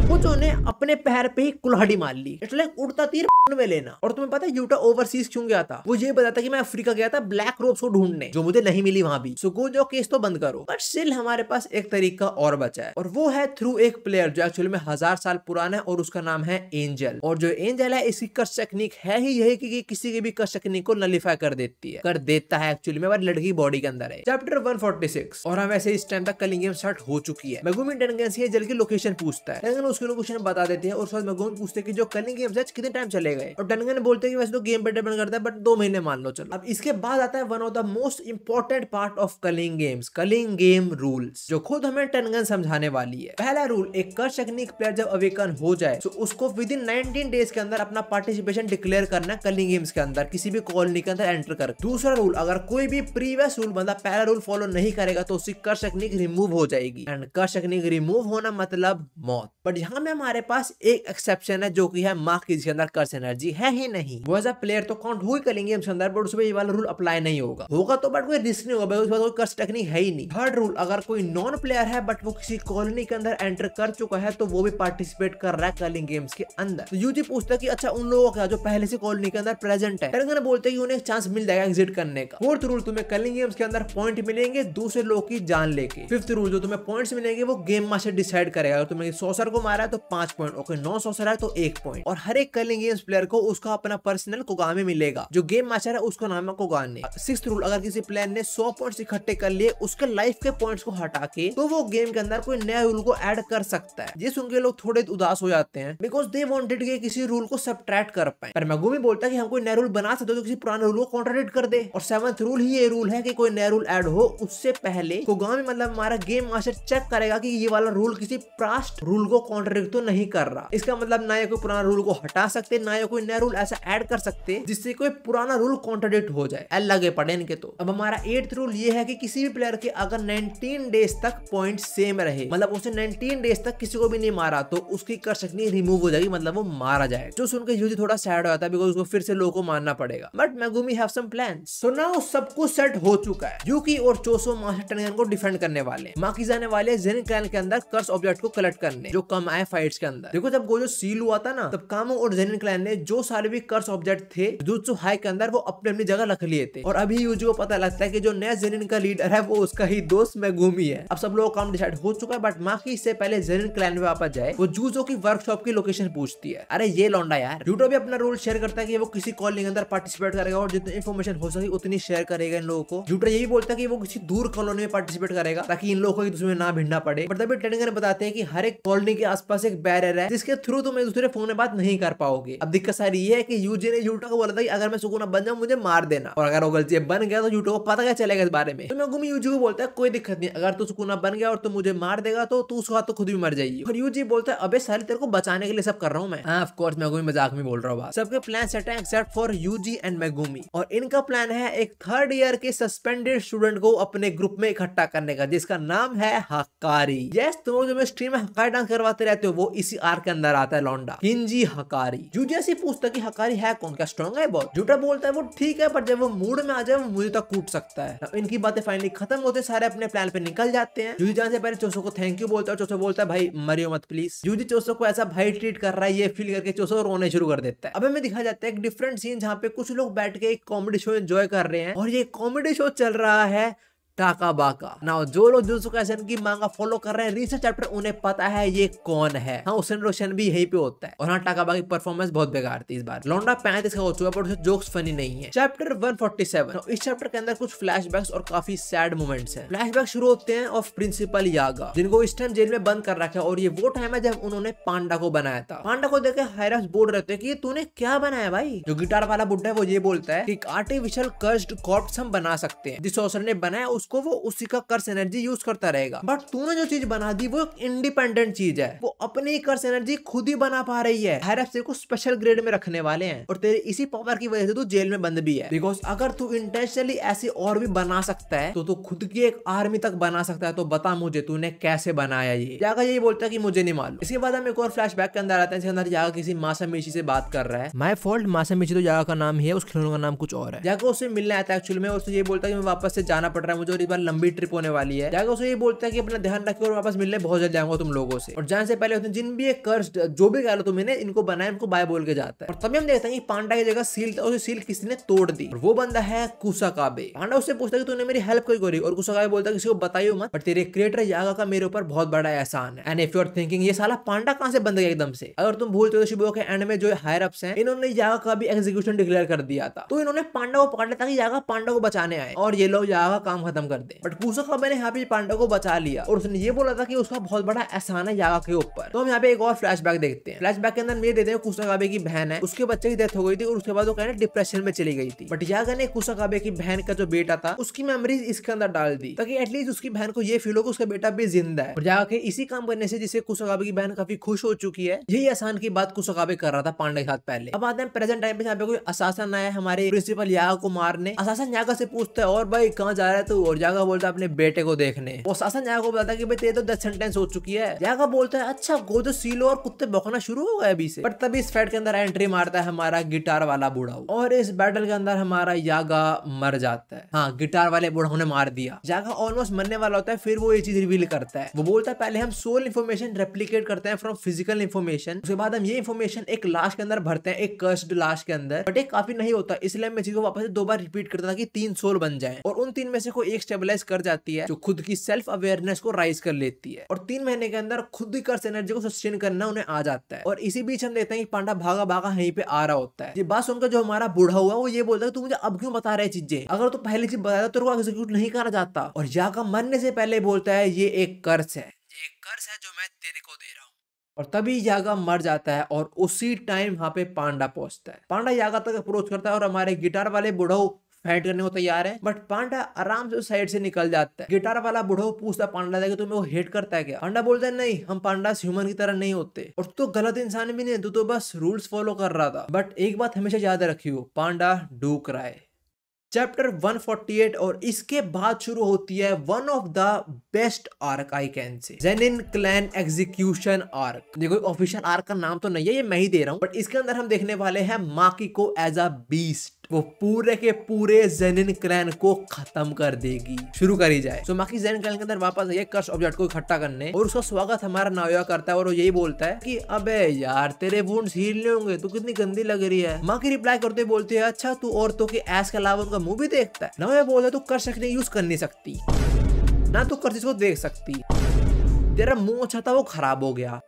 गोजो ने अपने पैर पे ही कुल्हाड़ी मार ली, इसलिए उड़ता तीर में लेना। और तुम्हें पता है यूटा ओवरसीज क्यों गया था? वो ये बताता कि मैं अफ्रीका गया था ब्लैक रोब्स को ढूंढने, जो मुझे नहीं मिली वहां भी। सो गोजो केस तो बंद करो, बट स्टिल हमारे पास एक तरीका और बचा है, और वो है थ्रू एक प्लेयर जो एक्चुअली में 1000 साल पुराना है, और उसका नाम है एंजल। और जो एंजल है इसकी कर्स टेक्निक है ही यही कि किसी की भी कर्स टेक्निक को नलिफाई कर देता है एक्चुअली में, हमारी लड़की बॉडी के अंदर है। चैप्टर 146। और हम वैसे इस टाइम तक कलिंग गेम स्टार्ट हो चुकी है। मेगुमी टेंगन से एंजल की लोकेशन पूछता है, टेंगन उसकी लोकेशन बता देते हैं, और उसके बाद मेगुमी पूछते हैं कि जो कलिंग गेम्स है कितने टाइम चले गए, और टेंगन बोलते हैं कि वैसे तो गेम पे डिपेंड करता है बट 2 महीने मान लो चलो। अब इसके बाद आता है one of the most important part of culling games, culling game rules, जो खुद हमें टेंगन समझाने वाली है। पहला रूल, एक कर्स टेक्निक प्लेयर जब अवेकन हो जाए तो उसको विद इन 19 डेज के अंदर अपना पार्टिसिपेशन डिक्लेयर करना है कलिंग गेम्स के अंदर, किसी भी कॉलोनी के अंदर एंटर कर। दूसरा रूल, अगर कोई भी प्रीवियस रूल मतलब पहला रूल फॉलो नहीं करेगा तो उसकी कर्स टेक्निक रिमूव हो जाएगी, एंड कर्स टेक्निक रिमूव होना मतलब मौत। बट यहाँ में हमारे पास एक एक्सेप्शन है, जो कि है मार्क, जिसके अंदर कर्स एनर्जी है ही नहीं। वो एज अ प्लेयर तो काउंट हो ही कलिंग गेम्स के अंदर, बट उसमें ये वाला रूल अप्लाई नहीं होगा तो बट कोई रिस्क नहीं होगा, उसके बाद कोई कर्स टेक्निक है ही नहीं। थर्ड रूल, अगर कोई नॉन प्लेयर है बट वो किसी कॉलोनी के अंदर एंटर कर चुका है तो वो भी पार्टिसिपेट कर रहा है कलिंग गेम्स के अंदर। तो यूजी पूछता है कि अच्छा उन लोगों का जो पहले से कॉलोनी के अंदर प्रेजेंट है, टेंगन बोलते हैं कि उन्हें एक चांस मिल जाएगा एग्जिट करने का। फोर्थ रूल, तुम्हें कलिंग गेम्स के अंदर पॉइंट मिलेंगे दूसरे लोग की जान लेके। फिफ्थ रूल, जो तुम्हें पॉइंट्स मिलेंगे वो गेम मास्टर डिसाइड करेगा, अगर तुमने सॉर्सर को मारा है तो 5 पॉइंट, और कोई नॉन सॉर्सर है तो 1 पॉइंट। और हर एक कलिंग गेम्स प्लेयर को उसका अपना पर्सनल कोगामी मिलेगा, जो गेम मास्टर है उसका नाम है कोगाने। सिक्स्थ रूल, अगर किसी प्लेयर ने 100 पॉइंट्स इकट्ठे कर लिए उसके लाइफ के पॉइंट्स को हटा के तो वो गेम के अंदर कोई नया रूल को ऐड कर सकता है। ये सुन के लोग थोड़े उदास हो जाते हैं, बिकॉज दे वांटेड कि किसी रूल को सबट्रैक्ट कर पाए। पर मेगुमी बोलता है कि हम कोई नया रूल बना सकते तो किसी पुराने रूल को कॉन्ट्राडिक्ट कर दे। और 7th रूल ही ये रूल है कि कोई नया रूल ऐड हो उससे पहले कोगामी मतलब हमारा गेम मास्टर चेक करेगा कि ये वाला रूल किसी पास्ट रूल को कॉन्ट्रडिक्ट तो नहीं कर रहा। इसका मतलब ना ये कोई पुराना रूल को हटा सकते, ना ये कोई नया रूल ऐसा ऐड कर सकते जिससे कोई पुराना रूल कॉन्ट्रडिक्ट हो जाए। लगे पड़े इनके तो। अब हमारा 8th रूल ये है कि किसी भी प्लेयर के अगर 19 डेज तक पॉइंट सेम रहे, मतलब उसने 19 डेज तक किसी को भी नहीं मारा, तो उसकी कर सकनी रिमूव हो जाएगी, मतलब वो मारा जाए। जो सुनकर यूजी थोड़ा सैड हो जाता है बिकॉज उसको फिर से लोगों को मारना पड़ेगा। But Megumi have some plans. So now सब कुछ सेट हो चुका है। यूकी और चोसो मास्टर टनगन को डिफेंड करने वाले, माकी जाने वाले जेनिन क्लैन के अंदर कर्स ऑब्जेक्ट को कलेक्ट करने जो कम आए फाइट्स के अंदर। देखो जब गोजो सील हुआ था ना, तब कामो और जेनिन क्लैन ने जो सारे भी कर्स ऑब्जेक्ट थे जुजुत्सु हाई के अंदर वो अपनी अपनी जगह रख लिए थे। और अभी यूजी को पता लगता है कि जो नया जेनिन का लीडर है वो उसका ही दोस्त मेगुमी है। अब सब लोगों का काम डिसाइड हो चुका है, बट माकी इससे पहले जेनिन क्लैन में वापस जाए वो जुजो की वर्कशॉप की लोकेशन पूछती है। अरे ये लौंडा यार। जूटो भी अपना रोल शेयर करता है कि वो किसी कॉलोनी के अंदर पार्टिसिपेट करेगा और जितनी इन्फॉर्मेशन हो सके उतनी शेयर करेगा इन लोगों को। जूटो यही बोलता है कि वो किसी दूर कॉलोनी में पार्टिसिपेट करेगा ताकि इन लोगों को एक दूसरे में ना भिड़ना पड़े। बट तभी टनगन बताते हैं कि हर एक कॉलोनी के आसपास एक बैरियर है जिसके थ्रू तुम एक दूसरे फोन में बात नहीं कर पाओगे। अब दिक्कत सारी ये है कि यूजी ने जूटो को बोला था कि अगर मैं सुकुना बन जाऊं मुझे मार देना, और अगर वो गलती बन गया तो जूटो को पता क्या चलेगा इस बारे में। तो मेगुमी यूजी को बोलता है कोई दिक्कत नहीं, अगर तू सुकुना बन गया और तू मुझे मार देगा तो तू उसके बाद तो खुद भी मर जाएगी। और यूजी बोलता है अबे साले तेरे को बचाने के लिए सब कर रहा हूं मैं। हां ऑफ कोर्स मेगुमी मजाक में बोल रहा हूं। सबके प्लान सेट है except for Yuji and Megumi, और इनका प्लान है एक 3rd ईयर के सस्पेंडेड स्टूडेंट को अपने ग्रुप में इकट्ठा करने का जिसका नाम है हकारी। यस तुम लोग जो स्ट्रीम में हकारी डांस करवाते रहते हो वो इसी आर्क के अंदर आता है लौंडा किंजी हकारी। यूजी ऐसे पूछता है कि हकारी है कौन, क्या स्ट्रॉन्ग है बहुत। जूटा बोलता है वो ठीक है पर जब वो मूड में आ जाए वो मुझे तक कूट सकता है। इनकी बातें फाइनली खत्म होते सारे अपने प्लान पे निकल जाते हैं। यूजी जाने से पहले चोसो को थैंक यू बोलता है। चोसो बोलता है भाई मरियो मत प्लीज। यूजी चोसो को ऐसा भाई ट्रीट कर रहा है ये फील करके चोसो रोने शुरू कर देता है। अब हमें दिखाया जाता है एक डिफरेंट सीन जहाँ पे कुछ लोग बैठ के एक कॉमेडी शो एंजॉय कर रहे हैं और ये कॉमेडी शो चल रहा है टाका बाका। नाउ जो लोग जुजुत्सु काइसेन की मांगा फॉलो कर रहे हैं रिसेंट चैप्टर उन्हें पता है ये कौन है। हाँ उसेन रोशन भी यहीं पे होता है। और हाँ टाका बाका की परफॉर्मेंस बहुत बेकार थी इस बार। लौंडा 35 का हो चुका पर उसे जोक्स फनी नहीं है। चैप्टर 147। इस चैप्टर के अंदर कुछ फ्लैशबैक्स और काफी सैड मोमेंट्स हैं। फ्लैशबैक शुरू होते हैं ऑफ प्रिंसिपल यागा जिनको इस टाइम जेल में बंद कर रखा है और ये वो टाइम है जब उन्होंने पांडा को बनाया था। पांडा को देखे हायरस बोल रहे थे कि तूने क्या बनाया भाई। जो गिटार वाला बुड्ढा है वो ये बोलता है कि आर्टिफिशियल कर्स्ड कॉर्प्स हम बना सकते हैं, जिस सॉर्सर ने बनाया उसको वो उसी का कर्स एनर्जी यूज करता रहेगा। बट तूने जो चीज बना दी वो एक इंडिपेंडेंट चीज है, वो अपनी कर्स एनर्जी खुद ही बना पा रही है। हायरस को स्पेशल ग्रेड में रखने वाले हैं और तेरे इसी पावर की वजह से तू जेल में बंद भी है। बिकॉज अगर तू इंटेंशनली ऐसे और भी बना सकता है तो तू खुद की एक आर्मी तक बना सकता है। तो बता मुझे तूने कैसे बनाया ये। यागा यही बोलता है कि मुझे नहीं मालूम। इसके बाद हम एक और फ्लैशबैक के अंदर आते हैं। इसके अंदर यागा किसी मासामिची से बात कर रहा है। माय फॉल्ट, मासामिची तो यागा का नाम ही है, उस खिलौने का नाम कुछ और है। यागा उससे मिलने आता है एक्चुअली में, और उससे ये बोलता है कि मैं वापस से जाना पड़ रहा है मुझे और इस बार लंबी ट्रिप होने वाली है। जाकर उसे ये बोलता है कि अपना ध्यान रखिए और वापस मिलने बहुत जल्द जाऊंगा तुम लोगों से। और जाने से पहले उसने जिन भी एक कर्स जो भी कह लो तुमने इनको बनाया इनको बाय बोल के जाता है। और तभी हम देखते हैं कि पांडा की जगह सील था, उसे सील किसी ने तोड़ दी और वो बंदा है कुसाकाबे। पांडा उससे पूछता है कि तूने मेरी हेल्प क्यों करी, और कुसाकाबे बोलता है किसी को बताइयो मत, पर तेरे क्रिएटर यागा का मेरे ऊपर बहुत बड़ा एहसान है। And if you are thinking ये साला पांडा कहां से बंद गया एकदम से, अगर तुम भूलते हो शिबुया के एंड में जो हायर अप्स हैं इन्होंने यागा का भी एग्जीक्यूशन डिक्लेयर कर दिया था। तो इन्होंने पांडा को पकड़ लिया ताकि यागा पांडा को बचाने आए और ये लोग यागा का काम खत्म कर दे। बट कुसाकाबे ने यहाँ पे पांडा को बचा लिया और उसने ये बोला था कि उसका बहुत बड़ा एहसान है यागा के ऊपर। तो हम यहाँ पे एक और फ्लैशबैक देखते हैं। फ्लैशबैक के अंदर ये देते हैं कुसाकाबे की बहन है, उसके बच्चे की डेथ हो गई थी और उसके बाद वो कहने डिप्रेशन में चली गई थी। बट यागा ने कुसाकाबे की बहन का जो बेटा था उसकी मेमोरीज इसके अंदर डाल दी ताकि एटलीस्ट उसकी बहन को ये फील हो कि उसका बेटा भी जिंदा है। और यागा के इसी काम करने से जिससे कुसाकाबे की बहन काफी खुश हो चुकी है, यही एहसान की बात कुसाकाबे कर रहा था पांडे के साथ पहले। अब आते हैं प्रेजेंट टाइम पे जहाँ पे कोई असासन आया हमारे प्रिंसिपल यागा को मारने। असासन यागा से पूछता है और भाई कहाँ जा रहा है तू, और यागा बोलता है अपने बेटे को देखने। वो असासन यागा को बताता है कि भाई तेरे तो डेथ सेंटेंस हो चुकी है। यागा बोलता है अच्छा गोजो सीलो और कुत्ते भौंकना शुरू हो गए अभी से। बट तभी इस फाइट के अंदर एंट्री मारता है हमारा गिटार वाला बूढ़ा और इस बैटल के अंदर हमारा यागा मर जाता है। हाँ गिटार वाले बूढ़ा ने मार दिया। यागा ऑलमोस्ट मरने वाला होता है, फिर वो ये चीज रिवील करता है। वो बोलता है पहले हम सोल इन्फॉर्मेशन रेप्लिकेट करते हैं फ्रॉम फिजिकल इन्फॉर्मेशन, उसके बाद हम ये इन्फॉर्मेशन एक लाश के अंदर भरते हैं, एक कर्स्ड लाश के अंदर। बट एक काफी नहीं होता, इसलिए मैं चीज को वापस से 2 बार रिपीट करता था कि 3 सोल बन जाए और उन 3 में से कोई एक स्टेबलाइज कर जाती है जो खुद की सेल्फ अवेयरनेस को राइज कर लेती है और 3 महीने के अंदर खुद ही कर्स एनर्जी को सस्टेन करना उन्हें आ जाता है। और इसी बीच हम देखते हैं कि पांडा भागा भागा यहीं पे आ रहा होता है। ये बात सुनकर जो हमारा बूढ़ा हुआ वो ये बोलता है तू मुझे अब क्यों बता रहे चीजें, अगर तू पहली चीज बताया तो तेरे को एग्जीक्यूट नहीं करा जाता। और यागा मरने से पहले बोलता है ये एक कर्स है, ये एक कर्स है जो मैं तेरे को दे रहा हूँ। और तभी यागा मर जाता है और उसी टाइम वहां पे पांडा पहुंचता है। पांडा यागा तक अप्रोच करता है और हमारे गिटार वाले बूढ़ा फाइट करने को तैयार है, बट पांडा आराम से उस साइड से निकल जाता है। गिटार वाला बूढ़ा पूछता पांडा से कि तुम्हें वो हेट करता है क्या? पांडा बोलता है नहीं, हम पांडास ह्यूमन की तरह नहीं होते, और तू गलत इंसान भी नहीं है, तू तो बस रूल्स फॉलो कर रहा था। बट एक बात हमेशा याद रखियो, पांडा डूक रहा है। चैप्टर 148 और इसके बाद शुरू होती है one of the best arc I can say, Zenin clan execution arc. देखो ऑफिशियल आर्क का नाम तो नहीं है, ये मैं ही दे रहा हूँ, बट इसके अंदर हम देखने वाले हैं माकी को एज अ बीस्ट। वो पूरे के पूरे ज़ेनिन क्लैन को खत्म कर देगी। शुरू करी जाए। सो माकी ज़ेनिन क्लैन के अंदर वापस आई है कर्स ऑब्जेक्ट को इकट्ठा करने, और उसका स्वागत हमारा नाओया करता है और वो यही बोलता है कि अबे यार तेरे वुंड्स हील नहीं होंगे, तू कितनी गंदी लग रही है। माकी रिप्लाई करते बोलती है अच्छा तू औरतों के एस के अलावा उनका मुंह भी देखता है? नाओया बोलता है तू कर सकने यूज कर नहीं सकती ना, तू कर को देख सकती, तेरा मुंह अच्छा था वो खराब हो गया,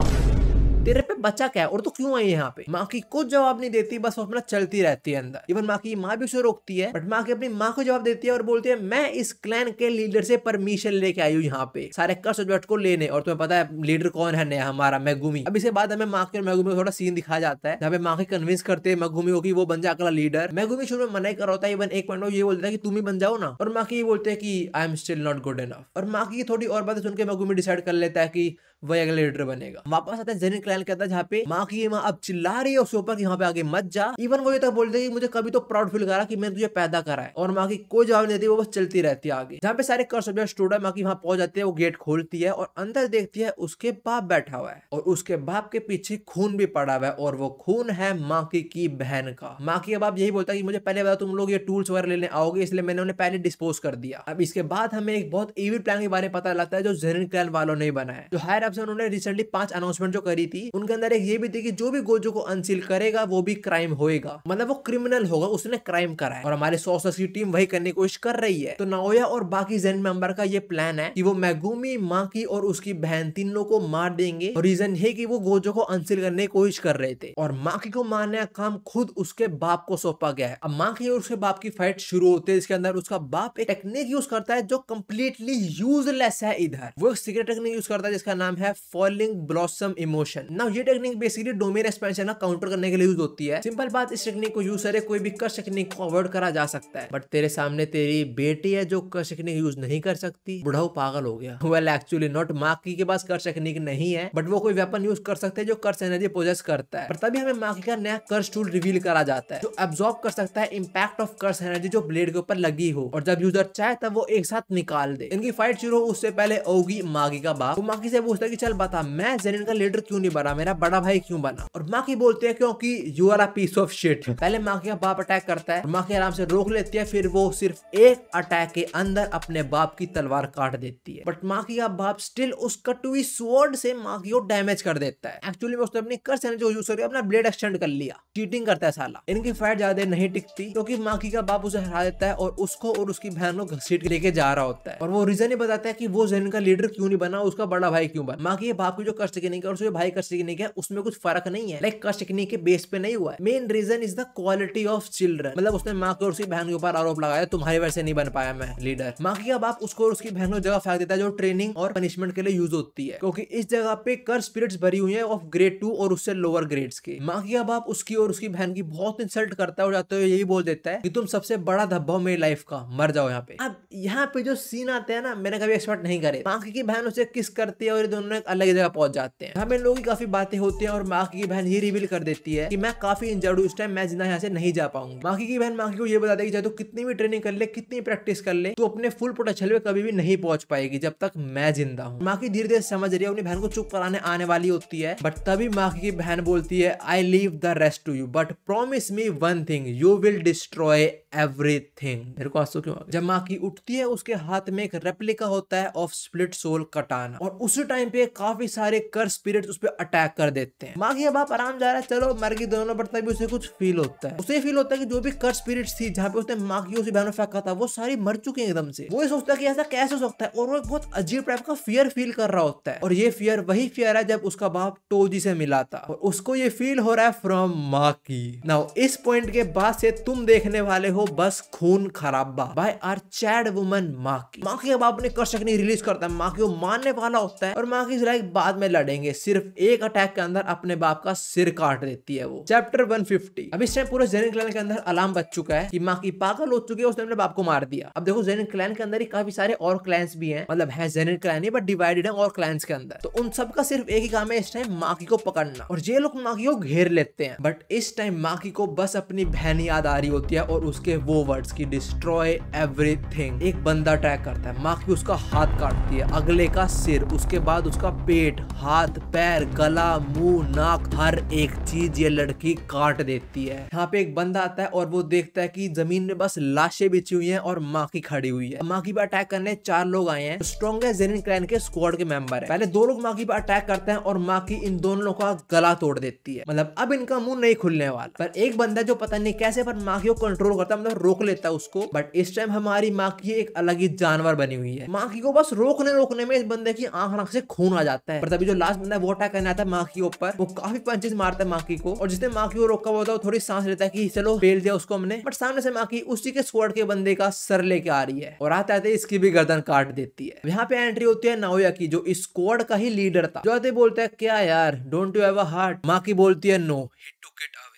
तेरे पे बच्चा क्या है और तू क्यों आई यहाँ पे? माँ की कुछ जवाब नहीं देती, बस वो अपना चलती रहती है अंदर। इवन माँ की माँ भी उसे रोकती है, बट माँ की अपनी माँ को जवाब देती है और बोलती है मैं इस क्लैन के लीडर से परमिशन लेके आई हूँ यहाँ पे सारे कर्स ऑब्जेक्ट को लेने, और तुम्हें पता है लीडर कौन है नया हमारा, मेगुमी। अब इसके बाद हमें माँ के और मेगुमी को थोड़ा सीन दिखाया जाता है जहाँ पे माँ की कन्विंस करते हैं मेगुमी को कि वो बन जाए अगला लीडर। मेगुमी शुरू में मना ही कर रहा होता है, इवन एक पॉइंट ये बोलता है कि तुम ही बन जाओ ना, और माँ की ये बोलते हैं कि I am still not good enough. और माँ की थोड़ी और बातें सुन के मेगुमी डिसाइड कर लेता है कि वही अगला लीडर बनेगा। वापस आता है ज़ेनिन क्लैन के अंदर जहाँ पे माँ की माँ अब चिल्ला रही है उसके ऊपर कि यहाँ पे आगे मत जा। इवन वो ये तक बोलते हैं कि मुझे कभी तो प्राउड फील करा कि मैंने तुझे पैदा करा है, और माँ की कोई जवाब नहीं देती, वो बस चलती रहती है आगे। जहाँ पे सारे कर्स ऑब्जेक्ट स्टूडेंट माँ की वहाँ पहुंच जाते हैं, वो गेट खोलती है और अंदर देखती है उसके बाप बैठा हुआ है, और उसके बाप के पीछे खून भी पड़ा हुआ है, और वो खून है माँ की बहन का। माँ की बाप यही बोलता है कि मुझे पहले बता तुम लोग ये टूल्स वगैरह लेने आओगे, इसलिए मैंने उन्हें पहले डिस्पोज कर दिया। अब इसके बाद हमें एक बहुत इविल प्लान के बारे में पता लगता है जो ज़ेनिन क्लैन वालों ने बना है। जो हायर अप्स उन्होंने रिसेंटली 5 अनाउंसमेंट जो करी थी, उनके अंदर एक ये भी थी कि जो भी गोजो को अनसील करेगा वो भी क्राइम होएगा, मतलब वो क्रिमिनल होगा, उसने क्राइम करा है, और हमारे सॉर्सर्स की टीम वही करने की कोशिश कर रही है। तो नाओया और बाकी ज़ेन मेंबर का ये प्लान है कि वो मेगुमी, माकी और उसकी बहन तीनों को मार देंगे, और रीजन है कि वो गोजो को अनसील करने की कोशिश कर रहे थे, और माकी को मारने का काम खुद उसके बाप को सौंपा गया है। अब माकी और उसके बाप की फाइट शुरू होती है, इसके अंदर उसका बाप एक टेक्निक यूज करता है जो कंप्लीटली यूजलेस है। इधर वो एक सीक्रेट टेक्निक यूज करता है जिसका नाम है फॉलिंग ब्लॉसम इमोशन। नाउ ये टेक्निक बेसिकली डोमेन एक्सपेंशन का काउंटर करने के लिए यूज होती है। सिंपल बात, इस टेक्निक को यूज करे कोई भी कर्स टेक्निक को अवॉइड करा जा सकता है, बट तेरे सामने तेरी बेटी है जो कर्स टेक्निक यूज नहीं कर सकती। बुढ़ाऊ पागल हो गया। वेल एक्चुअली नॉट, माकी के पास कर्स टेक्निक नहीं है, बट वो कोई वेपन यूज कर सकते हैं जो कर्स एनर्जी पोजेस करता है। पर तभी हमें माकी का नया कर्स टूल रिवील करा जाता है जो एब्जॉर्ब कर सकता है इम्पैक्ट ऑफ कर्स एनर्जी जो ब्लेड के ऊपर लगी हो, और जब यूजर चाहे तब वो एक साथ निकाल दे। इनकी फाइट शुरू हो उससे पहले ओगी माकी का बाप वो माकी से पूछता है कि चल बता मैं ज़ेनिन का लीडर क्यों नहीं बना, मेरा बड़ा भाई क्यों बना? और माकी बोलते हैं क्योंकि you are a piece of shit. पहले माकी का बाप अटैक करता है, माकी आराम से रोक लेती है, फिर वो सिर्फ एक अटैक के अंदर अपने बाप की तलवार काट देती है, बट माकी का बाप स्टिल उस कटी हुई स्वॉर्ड से माकी को डैमेज कर देता है। एक्चुअली उसने अपनी कर्स एनर्जी यूज करके अपना ब्लेड एक्सटेंड कर लिया। चीटिंग करता है साला। इनकी फाइट ज्यादा नहीं टिकती क्योंकि माकी का बाप उसे हरा देता है और उसको और उसकी बहन को घसीट लेके जा रहा होता है, और वो रीजन ही बताता है कि वो ज़ेनिन का लीडर क्यों नहीं बना, उसका बड़ा भाई क्यों बना। माकी के बाप की जो कर्स टेक्निक है और उसके भाई कर्स टेक्निक है उसमें कुछ फर्क नहीं है, लाइक कर्स टेक्निक के बेस पे नहीं हुआ है। Main reason is the quality of children, मतलब उसने माँ को और उसकी बहन के ऊपर आरोप लगाया तुम्हारी वजह से नहीं बन पाया मैं लीडर। माकी का बाप उसको और उसकी बहन को जगह फेंक देता है जो ट्रेनिंग और पनिशमेंट के लिए यूज होती है, क्योंकि इस जगह पे कर्स स्पिरिट्स भरी हुई है ऑफ ग्रेड 2 और उससे लोअर ग्रेड्स के। माकी का बाप उसकी और उसकी बहन की बहुत इंसल्ट करता है और जाते हुए यही बोल देता है कि तुम सबसे बड़ा धब्बा हो मेरी लाइफ का, मर जाओ यहाँ पे। अब यहाँ पे जो सीन आते हैं ना, मैंने कभी एक्सपेक्ट नहीं करे। माकी की बहन उसे किस करती है और ये दोनों एक अलग जगह पहुंच जाते हैं। हमें लोगों की काफी बातें होती हैं और माकी की बहन ये रिवील कर देती है कि मैं काफी इंजर्ड हूँ, इस टाइम मैं जिंदा यहाँ से नहीं जा पाऊंगी। माकी की बहन माकी को ये बताती है कि चाहे तू कितनी भी ट्रेनिंग कर ले, कितनी प्रैक्टिस कर ले, तू अपने फुल पोटेंशियल पे कभी भी नहीं पहुंच पाएगी जब तक मैं जिंदा हूँ। माकी धीरे धीरे समझ रही है, अपनी बहन को चुप कराने आने वाली होती है, बट तभी माकी की बहन बोलती है I leave the rest to you but promise me one thing, you will destroy everything. मेरे को आंसू क्यों आ गए? जब माकी उठती है उसके हाथ में एक रेप्लिका होता है ऑफ स्प्लिट सोल कटाना, और उसी टाइम पे काफी सारे कर्स स्पिरिट्स उस पर अटैक कर देते हैं। माकी का बाप आराम जा रहा है, चलो मर गई दोनों, पर तभी उसे कुछ फील होता है। उसे फील होता है कि जो भी कर्स स्पिरिट्स थी जहाँ पे उसने माकी उसी बहनों फेंका था वो सारी मर चुकी हैं एकदम से। वो ये सोचता है कि ऐसा कैसे हो सकता है, और वो एक बहुत अजीब टाइप का फियर फील कर रहा होता है, और ये फियर वही फियर है जब उसका बाप टोजी से मिला था, और उसको ये फील हो रहा है फ्रॉम माकी। नाउ इस पॉइंट के बाद से तुम देखने वाले हो बस खून खराबा बाय आवर चैड वुमन माकी। माकी के बाप ने कर्स टेक्निक रिलीज करता है, माकी को मारने वाला होता है, और माकी माकी लाइक बाद में लड़ेंगे, सिर्फ एक अटैक के अंदर अपने बाप का सिर काट देती है वो। चैप्टर 150। अब इस टाइम पूरे ज़ेनिन क्लैन के अंदर अलार्म बज चुका है कि माकी पागल हो चुकी है, उसने अपने बाप को मार दिया। अब देखो ज़ेनिन क्लैन के अंदर ही काफी सारे और क्लैंस भी हैं, मतलब है Zenin clan he but divided है और क्लैंस के अंदर। तो उन सब का सिर्फ एक ही काम है इस टाइम, माकी को पकड़ना, और ये लोग माकी को घेर लेते हैं। बट इस टाइम माकी को बस अपनी बहन याद आ रही होती है और उसके वो वर्ड्स की डिस्ट्रॉय एवरीथिंग। एक बंदा अटैक करता है, माकी उसका हाथ काटती है, अगले का सिर, उसके बाद उसका पेट, हाथ, पैर, गला, मुंह, नाक, हर एक चीज ये लड़की काट देती है। यहाँ पे एक बंदा आता है और वो देखता है कि जमीन में बस लाशें बिछी हुई हैं और माकी खड़ी हुई है। माकी पे अटैक करने 4 लोग आए हैं, स्ट्रॉन्गेस्ट ज़ेनिन क्लैन के स्क्वाड के मेंबर है। पहले 2 लोग माकी पे अटैक करते हैं और माकी इन दोनों लोगों का गला तोड़ देती है, मतलब अब इनका मुंह नहीं खुलने वाला। पर एक बंदा जो पता नहीं कैसे पर माकी को कंट्रोल करता है, मतलब रोक लेता है उसको। बट इस टाइम हमारी माकी एक अलग ही जानवर बनी हुई है। माकी को बस रोकने में इस बंदे की आंख से खून आ जाता है। पर तभी जो लास्ट बंदा वो अटैक करना आता है माकी के ऊपर, वो काफी पंचेस मारता है माकी को, और जिसने माकी को रोका हुआ था वो थोड़ी सांस लेता है कि चलो पेल दिया उसको हमने। बट सामने से माकी उसी के स्क्वाड के बंदे का सर लेके आ रही है और आते आते इसकी भी गर्दन काट देती है। यहाँ पे एंट्री होती है नाओया की, जो इस स्क्वाड का ही लीडर था। जो आते बोलता है क्या यार, don't you have a heart? Maki बोलती है no, he took it away.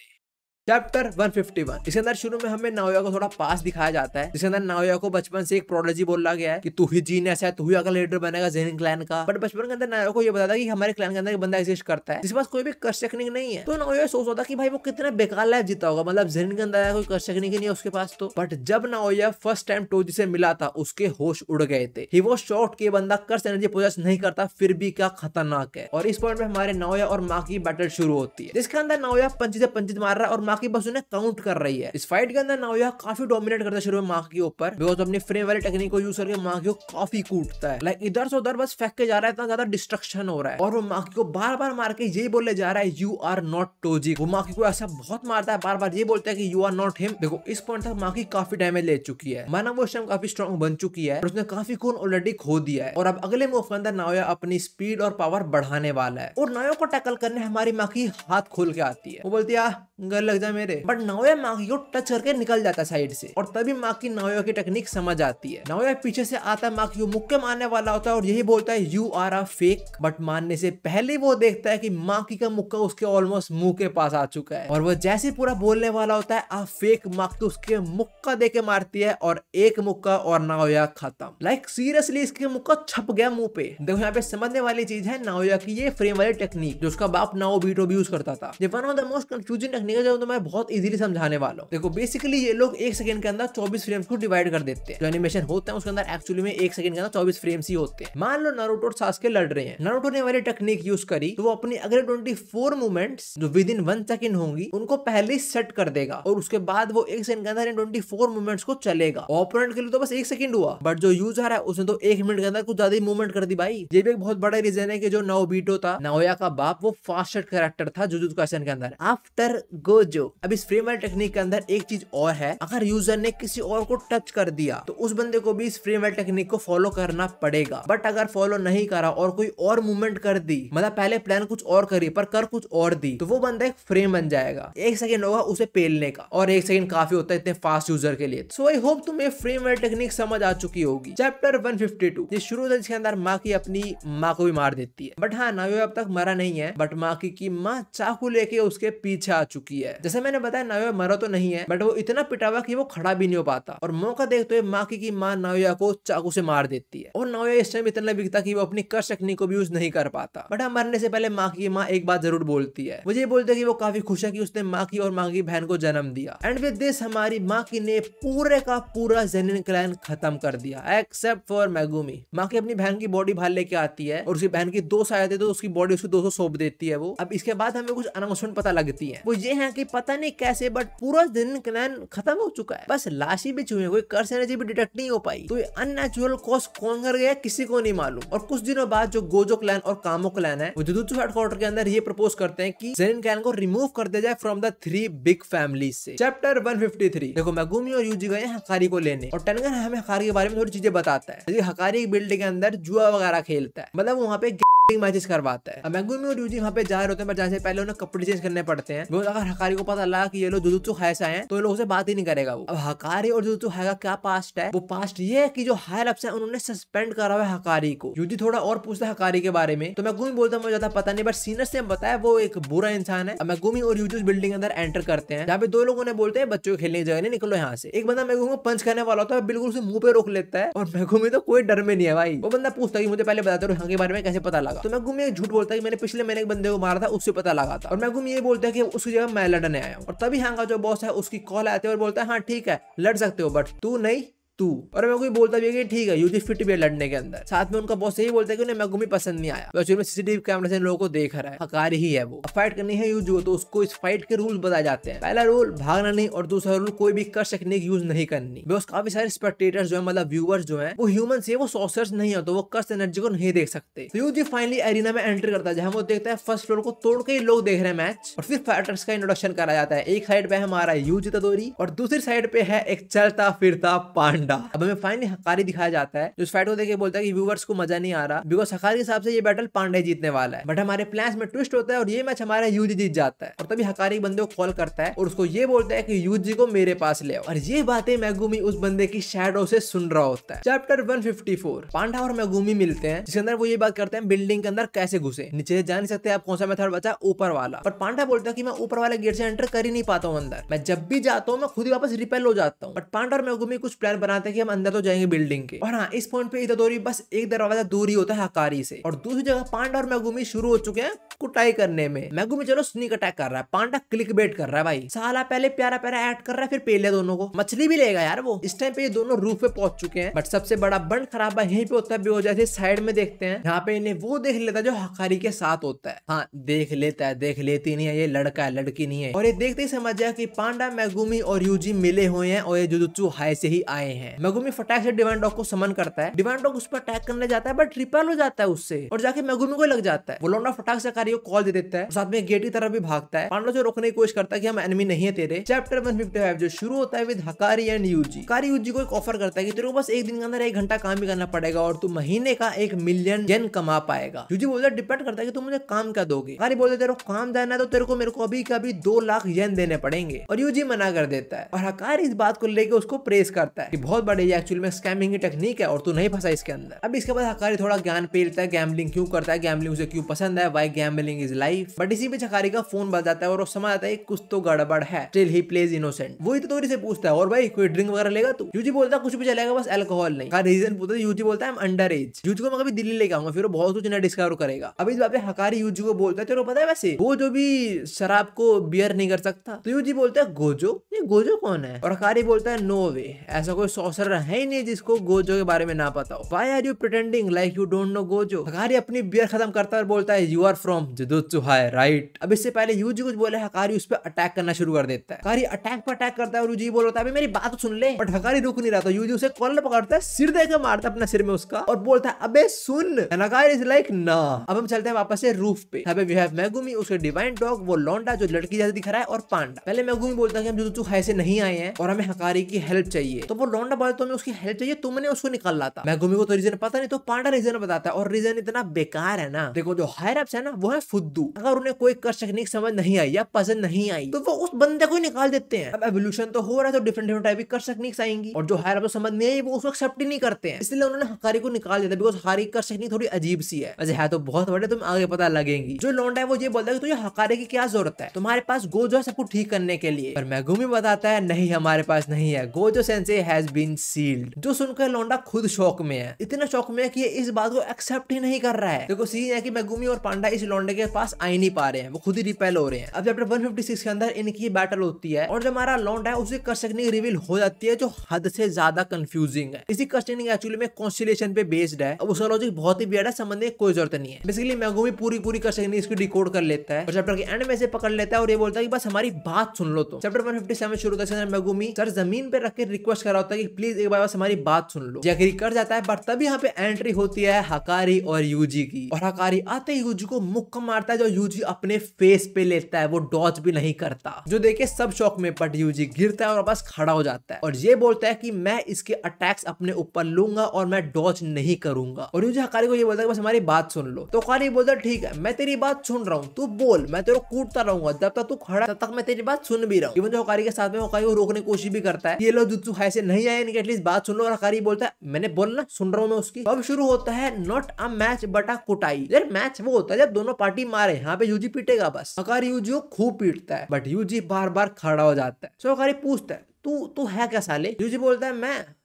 Chapter 151। इसके अंदर शुरू में हमें नाओया को थोड़ा पास दिखाया जाता है, जिसके अंदर नाओया को बचपन से एक प्रोडोलॉजी बोला गया है कि तू ही जीनियस है, तू ही अगला लीडर बनेगा ज़ेनिन क्लैन का। बट बचपन के अंदर नाओया को ये बताया था कि हमारे क्लैन के अंदर एक बंदा एग्जिस्ट करता है जिसके पास कोई भी कर्शकनिक नहीं है। तो नाओया सोच रहा था कि भाई वो कितना बेकार लाइफ जीता होगा, मतलब ज़ेनिन के अंदर कोई कर्शकनिक ही नहीं है उसके पास तो। बट जब नाओया फर्स्ट टाइम टोजी से मिला था उसके होश उड़ गए थे। ही वाज शॉक्ड कि ये बंदा कर्स एनर्जी पोजेस नहीं करता, फिर भी क्या खतरनाक है। और इस पॉइंट में हमारे नाओया और माकी बैटल शुरू होती है, जिसके अंदर नाओया पंची से पंचित मार रहा है और माकी बस उन्हें काउंट कर रही है। इस फाइट के अंदर नाओया काफी डोमिनेट करता है शुरू में माकी के ऊपर, बिकॉज़ अपनी फ्रेम वाली टेक्निक को यूज करके माकी को काफी कूटता है। लाइक इधर से उधर बस फेंक के जा रहा है, इतना ज्यादा डिस्ट्रक्शन हो रहा है। और वो माकी को बार बार मार के यही बोले जा रहा है यू आर नॉट टोजी। वो माकी को ऐसा बहुत मारता है, बार बार ये बोलता है कि यू आर नॉट हिम। देखो इस पॉइंट तक माकी काफी डैमेज ले चुकी है, माना वो इस टाइम काफी स्ट्रॉन्ग बन चुकी है, उसने काफी खून ऑलरेडी खो दिया है। और अब अगले मूव के अंदर नाओया अपनी स्पीड और पावर बढ़ाने वाला है और नाओया को टैकल करने हमारी माकी हाथ खोल के आती है। वो बोलती है गल लग जा मेरे, बट नाओया माकी को टच करके निकल जाता है साइड से। और तभी माकी नाओया की टेक्निक समझ आती है। नाओया पीछे से आता है, माकी को मुक्के मारने वाला होता है और यही बोलता है you are a fake. But मारने से पहले वो देखता है कि माकी का मुक्का उसके ऑलमोस्ट मुंह के पास आ चुका है और वो जैसे पूरा बोलने वाला होता है आ फेक, माकी उसके मुक्का देके मारती है और एक मुक्का और नाओया खत्म। लाइक सीरियसली इसके मुक्का छप गया मुंह पे। देखो यहाँ पे समझने वाली चीज है नाओया की ये फ्रेम वाली टेक्निक जो उसका बाप नाओबिटो भी यूज करता था। ये one of the most confusing technique है जो तो मैं बहुत इजीली समझाने वाला हूँ। देखो बेसिकली ये लोग 1 सेकंड के अंदर 24 फ्रेम्स को डिवाइड कर देते हैं। जो एनिमेशन होता है उसके अंदर एक्चुअली में 1 सेकंड के अंदर 24 फ्रेम्स ही होते हैं। मान लो नारुतो और सास्के लड़ रहे हैं, नारुतो ने वाली टेक्निक यूज करी तो वो अपनी अगले 24 मूवमेंट्स जो विद इन 1 सेकंड होंगी उनको पहले ही सेट कर देगा और उसके बाद वो 1 सेकंड के अंदर इन 24 मूवमेंट्स को चलेगा। ओपोनेंट के लिए तो बस 1 सेकंड हुआ, बट जो यूजर है उसने तो 1 मिनट के अंदर कुछ ज्यादा ही मूवमेंट कर दी भाई। ये भी एक बहुत बड़ा रीजन है कि जो नाओबिटो था, नाओया का बाप, वो फास्टेस्ट कैरेक्टर था जुजुत्सु काइसेन के अंदर आफ्टर गोजो। अब इस फ्रेम वाली टेक्निक के अंदर एक चीज और है, अगर यूजर ने किसी और को टच कर दिया तो उस बंदे को भी इस फ्रेम वाली टेक्निक को फॉलो करना पड़ेगा। बट अगर फॉलो नहीं करा और कोई और मूवमेंट कर दी, मतलब पहले प्लान कुछ और करी पर कर कुछ और दी, तो वो बंदा एक फ्रेम बन जाएगा। 1 सेकंड होगा उसे पेलने का और 1 सेकंड काफी होता है इतने फास्ट यूजर के लिए। सो आई होप तुम्हें फ्रेम वाली टेक्निक समझ आ चुकी होगी। चैप्टर 152 ये शुरू होता है जिसके अंदर माकी अपनी माँ को भी मार देती है। बट हाँ नाओया अब तक मरा नहीं है, बट माकी की माँ चाकू लेके उसके पीछे आ चुकी है। जैसे मैंने बताया नाओया मरा तो नहीं है, बट वो इतना पिटा हुआ कि वो खड़ा भी नहीं हो पाता। और मौका देखते हुए माकी की माँ नाओया को चाकू से मार देती है और नाओया इस टाइम इतना बिकता कि वो अपनी कर्स टेक्निक को भी यूज नहीं कर पाता। बट मरने से पहले माकी की माँ एक बात जरूर बोलती है, मुझे बोलते है कि वो काफी खुश है कि उसने माकी और माकी बहन को जन्म दिया। एंड विद दिस हमारी माकी ने पूरे का पूरा ज़ेनिन क्लैन खत्म कर दिया एक्सेप्ट फॉर मेगुमी। माकी अपनी बहन की बॉडी बाहर लेके आती है और उसकी बहन की 2 साल आते तो उसकी बॉडी उसको 200 सौंप देती है वो। अब इसके बाद हमें कुछ अनाउंसमेंट पता लगती है, वो ये है कि पता नहीं कैसे बट पूरा ज़ेनिन क्लैन खत्म हो चुका है, बस लाश ही भी छुई है, कोई कर्स एनर्जी भी डिटेक्ट नहीं हो पाई। तो ये अननेचुरल कॉज कौन कर गया किसी को नहीं मालूम। और कुछ दिनों बाद जो गोजो क्लैन और कामो क्लैन है वो जुजुत्सु हेडक्वार्टर के अंदर ये प्रपोज करते हैं कि ज़ेनिन क्लैन को रिमूव कर दिया जाए फ्रॉम द 3 बिग फैमिलीज से। चैप्टर 153 देखो मेगुमी और यूजी गए हैं हकारी को लेने और टेनगन हमें हकारी के बारे में थोड़ी चीजें बताता है। हकारी एक बिल्डिंग के अंदर जुआ वगैरह खेलता है, मतलब वहाँ पे मैचेस करवाता है। मेगुमी और यूजी वहाँ पे जा रहे होते हैं, पर जाने से पहले उन्हें कपड़े चेंज करने पड़ते हैं। अगर हकारी को पता लगा कि ये लोग जुजुत्सु हाई से आए हैं तो इन लोगों से बात ही नहीं करेगा वो। अब हकारी और जुजुत्सु हाई का क्या पास्ट है? वो पास्ट ये है कि जो हायर अप्स हैं उन्होंने सस्पेंड करा हुआ है हकारी को। यूजी थोड़ा और पूछता है हकारी के बारे में, तो मेगुमी बोलता है मुझे ज्यादा पता नहीं, बट सीनियर से बताया वो एक बुरा इंसान है। मेगुमी और यूजी उस बिल्डिंग के अंदर एंटर करते हैं जहाँ पे दो लोगों ने बोलते हैं बच्चों को खेलने की जगह नहीं, निकलो यहाँ से। एक बंदा मेगुमी को पंच करने वाला होता है, बिल्कुल उसे मुंह पे रोक लेता है और मेगुमी तो कोई डर में नहीं है भाई। वो बंदा पूछता है कि मुझे पहले बताते हो यहाँ के बारे में कैसे पता लगा, तो मेगुमी एक झूठ बोलता है कि मैंने पिछले महीने एक बंदे को मारा था, उससे पता लगा था। और मेगुमी ये बोलता है कि उसकी जगह मैं लड़ने आया हूँ। और तभी यहाँ का जो बॉस है उसकी कॉल आती है और बोलता है हाँ ठीक है लड़ सकते हो, बट तू नहीं तू। और मेगुमी बोलता भी है कि ठीक है यूजी फिट भी है लड़ने के अंदर। साथ में उनका बॉस यही बोलता है कि उन्हें मेगुमी पसंद नहीं आया, एक्चुअली में सीसीटीवी कैमरे से इन लोगों को देख रहा है, हकारी ही है वो। फाइट करनी है यूजी को, तो उसको इस फाइट के रूल बताए जाते हैं। पहला रूल भागना नहीं, और दूसरा रूल कोई भी कर्स टेक्निक यूज नहीं करनी। बिकॉज काफी सारे स्पेक्टेटर्स जो है मतलब व्यूअर्स जो है वो ह्यूमन से, वो सॉर्सर्स नहीं है, तो वो कर्स एनर्जी को नहीं देख सकते। तो यूजी फाइनली एरिना में एंटर करता है जहां वो देखता है फर्स्ट फ्लोर को तोड़ के लोग देख रहे हैं मैच, और फिर फाइटर्स का इंट्रोडक्शन करा जाता है। एक साइड पे हमारा यूजी तदोरी और दूसरी साइड पे है एक चलता फिरता पांडा। अब हमें फाइनली हकारी दिखाया जाता है जो इस फाइट को देख के बोलता है कि व्यूअर्स को मजा नहीं आ रहा, बिकॉज हकारी के हिसाब से ये बैटल पांडे जीतने वाला है। बट हमारे प्लान्स में ट्विस्ट होता है और ये मैच हमारा यूजी जीत जाता है। और तभी हकारी बंदे को कॉल करता है और उसको ये बोलता है कि यूजी को मेरे पास ले आओ। और ये बातें मेगुमी उस बंदे की शैडो से सुन रहा होता है। चैप्टर 154 पांडा और मेगुमी मिलते हैं, जिसके अंदर वो ये बात करते हैं बिल्डिंग के अंदर कैसे घुसे। नीचे जा नहीं सकते, आप कौन सा मेथड बचा? ऊपर वाला। पर पांडा बोलता है कि मैं ऊपर वाले गेट से एंटर कर ही नहीं पाता हूँ अंदर, मैं जब भी जाता हूँ मैं खुद ही वापस रिपेल हो जाता हूँ। बट पांडा और मेगुमी कुछ प्लान बनाते हैं कि हम अंदर तो जाएंगे बिल्डिंग के। और हाँ, इस पॉइंट पे इतादोरी बस एक दरवाजा दूर ही होता है हकारी से, और दूसरी जगह पांडा और मेगुमी शुरू हो चुके हैं कुटाई करने में। मेगुमी चलो स्नीक अटैक कर रहा है, पांडा क्लिक बेट कर रहा है भाई। साला पहले प्यारा प्यारा ऐड कर रहा है, फिर पेले दोनों को मछली भी लेगा यार वो। इस टाइम पे ये दोनों रूफ पे पहुंच चुके हैं। बट सबसे बड़ा बंड खराबा यहीं पे होता है, बेवजह से साइड में देखते हैं यहाँ पे इन्हें वो देख लेता है जो हकारी के साथ होता है। हाँ देख लेता है, देख लेती नहीं है, ये लड़का है लड़की नहीं है। और ये देखते ही समझ जाए कि पांडा मेगुमी और यूजी मिले हुए हैं और ये जुजुत्सु हाई से ही आए हैं। मेगुमी फटाक से डिवाइन डॉग को समन करता है, डिवाइन डॉग उस पर अटैक करने जाता है बट रिपेल हो जाता है उससे और जाके मेगुमी को लग जाता है। वो लौंडा फटाक से हकारी को कॉल दे देता है, साथ में गेट की तरफ भी भागता है। पांडा जो रोकने की कोशिश करता है कि हम एनिमी नहीं है तेरे। चैप्टर 155 जो शुरू होता है with Hakari and Yuji. Hakari Yuji को एक ऑफर करता है कि तेरे को बस एक दिन के अंदर 1 घंटा काम भी करना पड़ेगा और तू महीने का 1 मिलियन येन कमा पाएगा। यूजी बोलता है डिपेंड करता है कि तुम मुझे काम क्या दोगे। हकारी बोलते तेरे को काम देना है तो तेरे को मेरे को अभी का भी 2 लाख येन देने पड़ेंगे, और यूजी मना कर देता है। और हकारी इस बात को लेकर उसको प्रेस करता है कि बहुत बड़ी एक्चुअल में स्कैमिंग की टेक्निक है और तू नहीं फंसा इसके अंदर। अब इसके बाद हकारी थोड़ा ज्ञान पेलता है, गैम्बलिंग क्यों करता है, गैम्बलिंग उसे क्यों पसंद है, why gambling is life. But इसी बीच हकारी का फोन बज जाता है और वो समझ आता है कुछ तो गड़बड़ है। Still he plays innocent. वो इतादोरी से पूछता है और भाई कोई ड्रिंक वगैरह लेगा तू? यूजी बोलता है कुछ भी चलेगा बस अल्कोहल नहीं। रीजन पूछता है, यूजी बोलता है I am under age. Yuji को मैं कभी दिल्ली लेके आऊंगा, फिर वो बहुत कुछ नया डिस्कवर करेगा। अब इस बात पे हकारी यूजी को बोलता है तेरे को पता है वैसे वो जो भी शराब को बियर नहीं कर सकता? तो यूजी बोलता है गोजो? ये गोजो कौन है? और हकारी बोलता है नो वे, ऐसा कोई सॉर्सरर है ही नहीं जिसको गोजो के बारे में ना पता हो। Why are you pretending like you don't know Gojo? Hakari अपनी बियर खत्म करता है और बोलता है you are from Jujutsu High right. अब इससे पहले यूजी कुछ बोले हकारी उस पर अटैक करना शुरू कर देता है। हकारी अटैक पर अटैक करता है और यूजी बोलता है मेरी बात सुन ले, बट हकारी रुक नहीं रहा। तो यूजी उसे कॉलर पकड़ता है, सिर देकर मारता है अपना सिर में उसका और बोलता है अबे सुन। हकारी इज लाइक ना। अब हम चलते हैं वापस से रूफ पे। वी हैव मेगुमी, उसके डिवाइन डॉग, वो लौंडा जो लड़की जैसे दिख रहा है, और पांडा। पहले मेगुमी बोलता है कि हम जुजुत्सु हाई से नहीं आए हैं और हमें हकारी की हेल्प चाहिए। तो वो लौंडा बोलता है हमें उसकी हेल्प चाहिए, तुमने उसको निकाला था। मेगुमी को तो रीजन पता नहीं, तो पांडा रीजन बताता है और रीजन इतना बेकार है ना। देखो जो हायर अप्स है ना वो है फुद्दू। अगर उन्हें कोई कर्स टेक्निक समझ नहीं आई या पसंद नहीं आई तो वो उस बंदे को निकाल देते हैं। अब एवोल्यूशन तो हो रहा है तो डिफरेंट टाइप की कर्स टेक्निक्स आएंगी, और जो हायर अप्स समझ नहीं आई वो उसको एक्सेप्ट ही नहीं करते हैं। इसलिए उन्होंने हकारी को निकाल दिया बिकॉज हकारी कर्स टेक्निक थोड़ी अजीब सी है। वैसे है तो बहुत बड़े, तुम आगे पता लगेंगी। जो लौंडा है वो ये बोलता है कि तुझे हकारी की क्या जरूरत है, तुम्हारे पास गोजो है सब कुछ ठीक करने के लिए। पर मेगुमी बताता है नहीं हमारे पास नहीं है, Gojo sensei has been sealed. जो सुनकर लौंडा खुद शौक में है, इतना शौक में है कि ये इस बात को एक्सेप्ट ही नहीं कर रहा है। देखो सीन है कि मेगुमी और पांडा इस लौंडे के पास आ ही नहीं पा रहे हैं, वो खुद ही रिपेल हो रहे हैं। अब चैप्टर 156 के अंदर इनकी बैटल होती है और जो हमारा लौंडा है उसे कर्स टेक्निक रिवील हो जाती है जो हद से ज्यादा कंफ्यूजिंग है। इसी कर्स टेक्निक एक्चुअली में कॉन्स्टेलेशन पे बेस्ड है। अब उसका लॉजिक बहुत ही वियर्ड है, समझने की कोई जरूरत नहीं है। बेसिकली मेगुमी पूरी कर्स टेक्निक इसको डिकोड कर लेता है और चैप्टर के एंड में से पकड़ लेता है और ये बोलता है कि बस हमारी बात सुन लो। तो चैप्टर 157 शुरू होता है, मेगुमी सर जमीन पे रख के रिक्वेस्ट कर रहा होता है कि प्लीज एक बार बस हमारी बात सुन लो। एग्री कर जाता है, बट तभी यहाँ पे एंट्री होती है हकारी और यूजी की, और हकारी आते ही यूजी को मुक छक्का मारता है जो यूजी अपने फेस पे लेता है, वो डॉज भी नहीं करता, जो देखे सब शौक में। बट यूजी गिरता है और बस खड़ा हो जाता है और ये बोलता है कि मैं इसके अटैक्स अपने ऊपर लूंगा और मैं डॉज नहीं करूंगा। और यूजी हकारी को ये बोलता है बस हमारी बात सुन लो। तो हकारी बोलता है ठीक है मैं तेरी बात सुन रहा हूँ, तू बोल, मैं तेरे को कूटता रहूंगा जब तक तू खड़ा, तब तक मैं तेरी बात सुन भी रहा हूँ। इवन जो हकारी के साथ में हकारी को रोकने की कोशिश भी करता है, ये लोग जुत्सु हाई से नहीं आए, इनकी एटलीस्ट बात सुन लो। और हकारी बोलता है मैंने बोलना सुन रहा हूँ मैं उसकी। अब शुरू होता है नॉट अ मैच बट अ कुटाई। यार मैच वो होता है जब दोनों पार्टी मारे, यहाँ पे यूजी पीटेगा बस। हकारी यूजी को खूब पीटता है बट यूजी बार बार खड़ा हो जाता है। सो हकारी पूछता है तू है क्या साले? यूजी बोलता है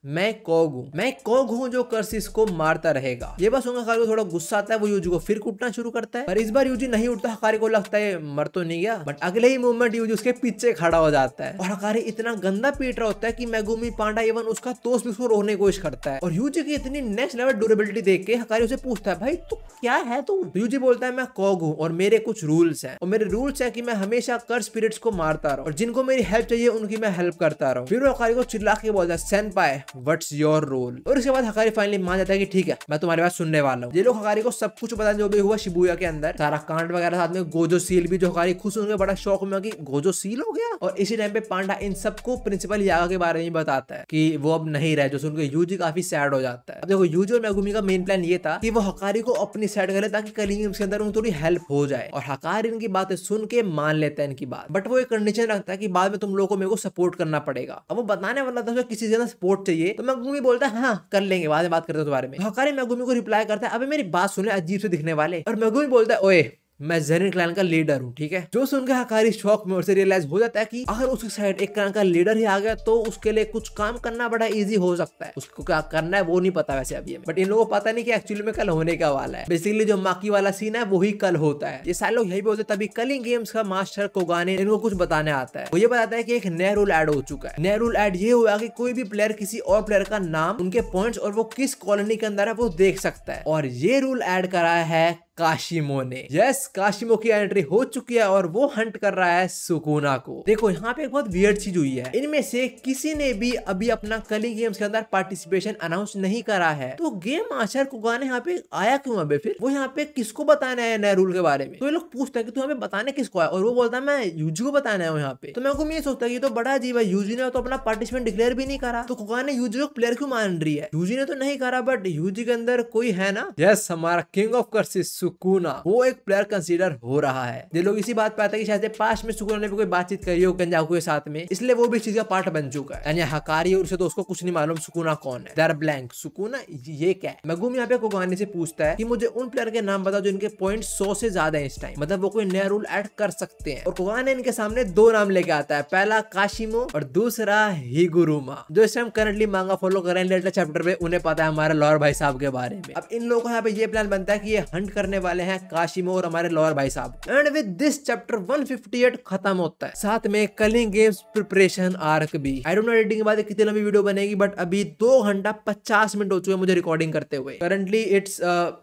मैं कॉग हूँ जो कर्सिस को मारता रहेगा। ये बस हकारी को थोड़ा गुस्सा आता है, वो यूजी को फिर कूटना शुरू करता है। पर इस बार यूजी नहीं उठता, हकारी को लगता है मर तो नहीं गया, बट अगले ही मूवमेंट यूजी उसके पीछे खड़ा हो जाता है और हकारी इतना गंदा पीट रहा होता है कि मेगुमी पांडा इवन उसका दोस्त भी उसको रोकने की कोशिश करता है। और यूजी की इतनी नेक्स्ट लेवल ड्यूरेबिलिटी देख के हकारी उसे पूछता है भाई तू क्या है तू? यूजी बोलता है मैं कॉग हूँ और मेरे कुछ रूल्स हैं, और मेरे रूल्स है कि मैं हमेशा कर्स स्पिरिट्स को मारता रहूं और जिनको मेरी हेल्प चाहिए उनकी मैं हेल्प करता रहूं। फिर वो हकारी को चिल्ला के बोलता है सेनपाई व्हाट्स योर रोल? और इसके बाद हकारी फाइनली मान जाता है कि ठीक है मैं तुम्हारी बात सुनने वाला हूँ। ये लोग हकारी को सब कुछ बताते जो भी हुआ शिबुया के अंदर, सारा कांड वगैरह, साथ में गोजो सील भी, जो हकारी खुश होंगे, बड़ा शौक में कि गोजो सील हो गया। और इसी टाइम पे पांडा इन सबको प्रिंसिपल यागा के बारे में बताता है कि वो अब नहीं रहे, जो सुनकर यूजी काफी सैड हो जाता है। अब देखो यूजी और मेगुमी का मेन प्लान ये था कि वो हकारी को अपनी साइड करे ताकि कलिंग गेम्स के अंदर उनको थोड़ी हेल्प हो जाए, और हकारी इनकी बातें सुन के मान लेता है इनकी बात। बट वो एक कंडीशन रखता है कि बाद में तुम लोगों को मेरे को सपोर्ट करना पड़ेगा। अब वो बताने वाला था किसी से सपोर्ट चाहिए, तो मेगुमी बोलता है हाँ कर लेंगे, बाद में बात करते हैं तुम्हारे में। हकारी मेगुमी को रिप्लाई करता है अबे मेरी बात सुने अजीब से दिखने वाले। और मेगुमी बोलता है ओए मैं ज़ेनिन क्लैन का लीडर हूँ, ठीक है। जो सुनकर हकारी शौक में उसे रियलाइज हो जाता है कि अगर उसकी साइड एक क्लैन का लीडर ही आ गया तो उसके लिए कुछ काम करना बड़ा इजी हो सकता है। उसको क्या करना है वो नहीं पता वैसे अभी, बट इन लोगों को पता नहीं कि एक्चुअली में कल होने का वाला है। बेसिकली जो माकी वाला सीन है वही कल होता है। ये सारे लोग यही बोलते तभी कलिंग गेम्स का मास्टर कोगाने इनको कुछ बताने आता है। वो ये बताता है कि एक नया रूल ऐड हो चुका है। नया रूल ऐड ये हुआ कि कोई भी प्लेयर किसी और प्लेयर का नाम, उनके पॉइंट्स और वो किस कॉलोनी के अंदर है वो देख सकता है। और ये रूल ऐड कराया है काशिमो ने। यस, काशिमो की एंट्री हो चुकी है और वो हंट कर रहा है सुकुना को। देखो यहाँ पे एक बहुत वियर्ड चीज हुई है, इनमें से किसी ने भी अभी अपना कलिंग गेम्स के अंदर पार्टिसिपेशन अनाउंस नहीं करा है। तो गेम मास्टर कोगाने यहाँ पे आया क्यों अबे? फिर वो यहाँ पे किसको बताने आया नए रूल के बारे में? तो ये लोग पूछते हैं कि तू हमें बताने किसको आया, और वो बोलता है मैं यूजी को बताने आया हूँ यहाँ पे। तो मैं ये सोचता है कि तो बड़ा अजीब है, यूजी ने तो अपना पार्टिसिपेंट डिक्लेयर भी नहीं करा, तो कोगाने यूजी को प्लेयर क्यों मान रही है? यूजी ने तो नहीं करा, बट यूजी के अंदर कोई है ना। यस, हमारा किंग ऑफ कर्सिस सुकुना, वो एक प्लेयर कंसीडर हो रहा है। ये लोग इसी बात पे आते हैं कि शायद पास्ट में सुकुना ने भी कोई बातचीत करी हो केंजाकू के साथ में, इसलिए वो भी इस चीज का पार्ट बन चुका है। यानी हकारी और उसे तो उसको कुछ नहीं मालूम सुकुना कौन है। दे आर ब्लैंक, सुकुना ये क्या है? मेगुमी यहाँ पे कोगाने से पूछता है कि मुझे उन प्लेयर के नाम बताओ जिनके पॉइंट 100 से ज्यादा है इस टाइम, मतलब वो कोई नया रूल ऐड कर सकते हैं। और कोगाने इनके सामने दो नाम लेके आता है, पहला काशिमो और दूसरा हिगुरुमा, जो इस टाइम करंटली मांगा फॉलो कर रहे हैं लेटेस्ट चैप्टर पे, उन्हें पता है हमारे लॉयर भाई साहब के बारे में। अब इन लोगों को यहाँ पे ये प्लान बनता है कि ये हंट करने वाले हैं काशिमो और हमारे लॉयर भाई साहब। एंड विद दिस चैप्टर 158 खत्म होता है, साथ में कलिंग गेम्स प्रिपरेशन आर्क भी। आई डोंट नो एडिटिंग के बाद कितनी लंबी वीडियो बनेगी, बट अभी 2 घंटा 50 मिनट हो चुके हैं मुझे रिकॉर्डिंग करते हुए। करंटली इट्स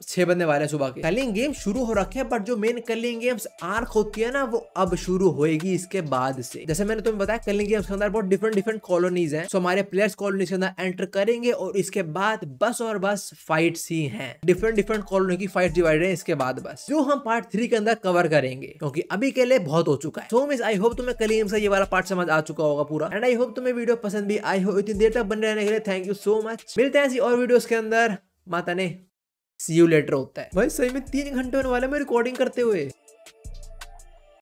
6 बजने वाले हैं सुबह के। कलिंग गेम शुरू हो रखे हैं, बट जो मेन कलिंग गेम्स आर्क होती है ना वो अब शुरू होएगी इसके बाद से। जैसे मैंने तुम्हें बताया कलिंग गेम्स के अंदर बहुत डिफरेंट कॉलोनीज हैं, सो हमारे प्लेयर्स कॉलोनीज के अंदर एंटर करेंगे और इसके बाद बस और बस फाइट्स ही हैं। डिफरेंट कॉलोनी की फाइट डिवाइड है इसके बाद बस, जो हम पार्ट 3 के अंदर कवर करेंगे, क्योंकि अभी के लिए बहुत हो चुका है। सो मिस आई होप तुम्हें कलिंग गेम्स का ये वाला पार्ट समझ आ चुका होगा पूरा, एंड आई होप तुम्हें वीडियो पसंद भी आई हो। इतनी देर तक बने रहने के लिए थैंक यू सो मच। मिलते हैं ऐसी और वीडियोस के अंदर। माता ने सी यू लेटर होता है भाई। सही में 3 घंटे होने वाले मैं रिकॉर्डिंग करते हुए।